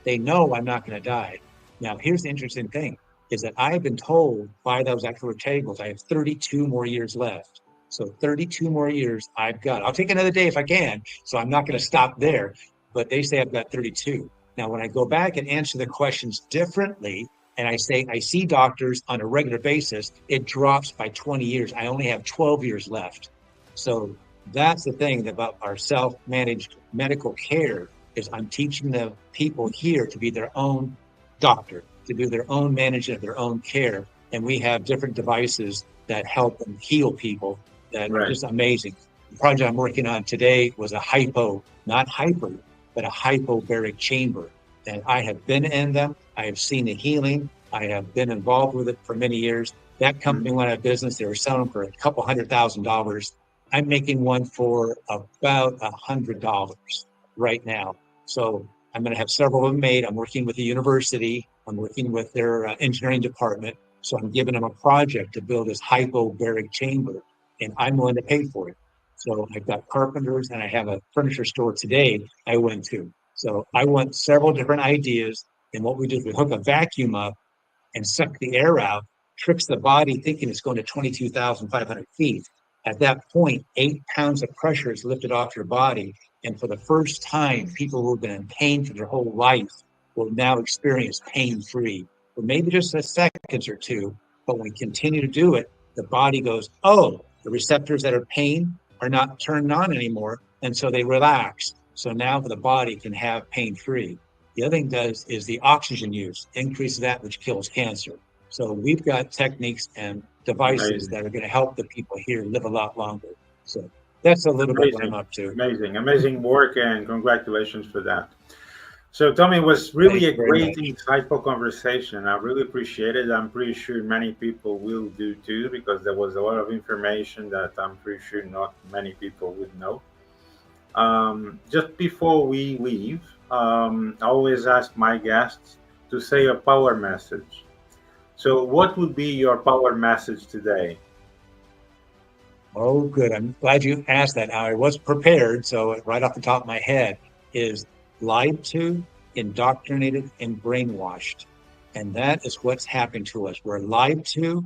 They know I'm not going to die. Now, here's the interesting thing is that I have been told by those actuarial tables I have 32 more years left. So 32 more years I've got. I'll take another day if I can. So I'm not going to stop there. But they say I've got 32. Now, when I go back and answer the questions differently, and I say I see doctors on a regular basis, it drops by 20 years. I only have 12 years left. So that's the thing about our self-managed medical care is I'm teaching the people here to be their own doctor, to do their own management of their own care. And we have different devices that help them heal people that are right. just amazing. The project I'm working on today was a not hyper, but a hypobaric chamber. And I have been in them. I have seen the healing. I have been involved with it for many years. That company Mhm. went out of business. They were selling for a couple $100,000. I'm making one for about $100 right now. So I'm going to have several of them made. I'm working with the university. I'm working with their engineering department. So I'm giving them a project to build this hypobaric chamber, and I'm willing to pay for it. So I've got carpenters, and I have a furniture store today I went to. So I want several different ideas. And what we do is we hook a vacuum up and suck the air out, tricks the body thinking it's going to 22,500 feet. At that point, 8 pounds of pressure is lifted off your body. And for the first time, people who have been in pain for their whole life will now experience pain free for maybe just a second or two. But when we continue to do it, the body goes, oh, the receptors that are pain are not turned on anymore. And so they relax. So now the body can have pain free. The other thing does is the oxygen use increases that, which kills cancer. So we've got techniques and devices Amazing. that are going to help the people here live a lot longer. So that's a little bit what I'm Amazing. up to. Amazing. Amazing work and congratulations for that. So, Tommy, it was Thank really a you very great, much. insightful conversation. I really appreciate it. I'm pretty sure many people will do too, because there was a lot of information that I'm pretty sure not many people would know. Just before we leave, I always ask my guests to say a power message. So, what would be your power message today? Oh, good. I'm glad you asked that. I was prepared. So right off the top of my head is lied to, indoctrinated, and brainwashed. And that is what's happened to us. We're lied to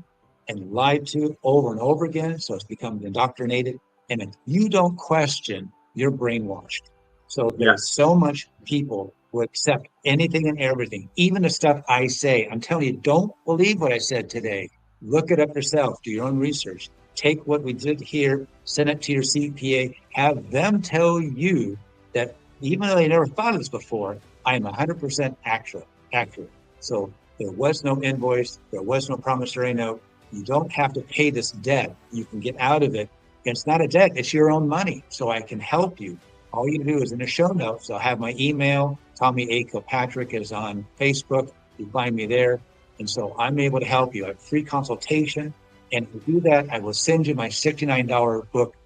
over and over again. So it's become indoctrinated. And if you don't question, you're brainwashed. So Yeah, there's so much people who accept anything and everything, even the stuff I say. I'm telling you, don't believe what I said today. Look it up yourself, do your own research. Take what we did here, send it to your CPA, have them tell you that even though they never thought of this before, I am 100% accurate. So there was no invoice, there was no promissory note. You don't have to pay this debt. You can get out of it. It's not a debt, it's your own money. So I can help you. All you do is in the show notes, I'll have my email. Tommy A. Kilpatrick is on Facebook. You find me there. And so I'm able to help you. I have free consultation. And if you do that, I will send you my $69 book,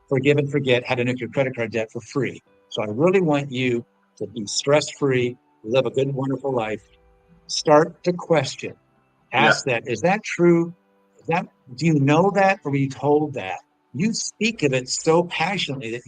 Forgive and Forget How to Nuke Your Credit Card Debt for free. So I really want you to be stress-free, live a good, wonderful life. Start to question. yeah, Ask that, is that true? Is that, do you know that or were you told that? You speak of it so passionately that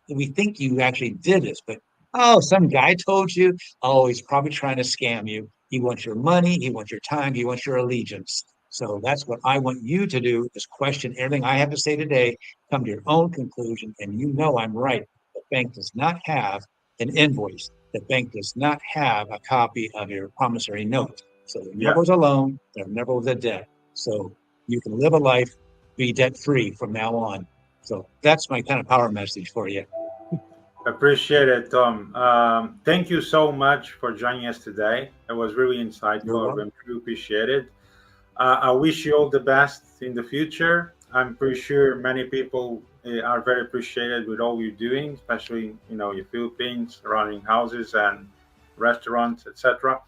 we think you actually did this, but oh, some guy told you. Oh, he's probably trying to scam you. He wants your money, he wants your time, he wants your allegiance. So that's what I want you to do is question everything I have to say today, come to your own conclusion, and you know I'm right. The bank does not have an invoice. The bank does not have a copy of your promissory note. So there yeah. never was a loan, there never was a debt. So you can live a life, be debt free from now on. So that's my kind of power message for you. Appreciate it, Tom. Thank you so much for joining us today. It was really You're insightful. I welcome. really appreciate it. I wish you all the best in the future. I'm pretty sure many people are very appreciated with all you're doing, especially your Philippines, surrounding houses and restaurants, etc.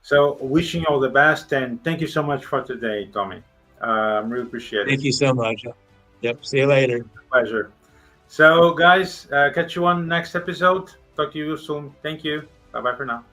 So, wishing you all the best, and thank you so much for today, Tommy. Really appreciate it. Thank you so much. Yep. See you later. Pleasure. So, guys, catch you on next episode. Talk to you soon. Thank you. Bye bye for now.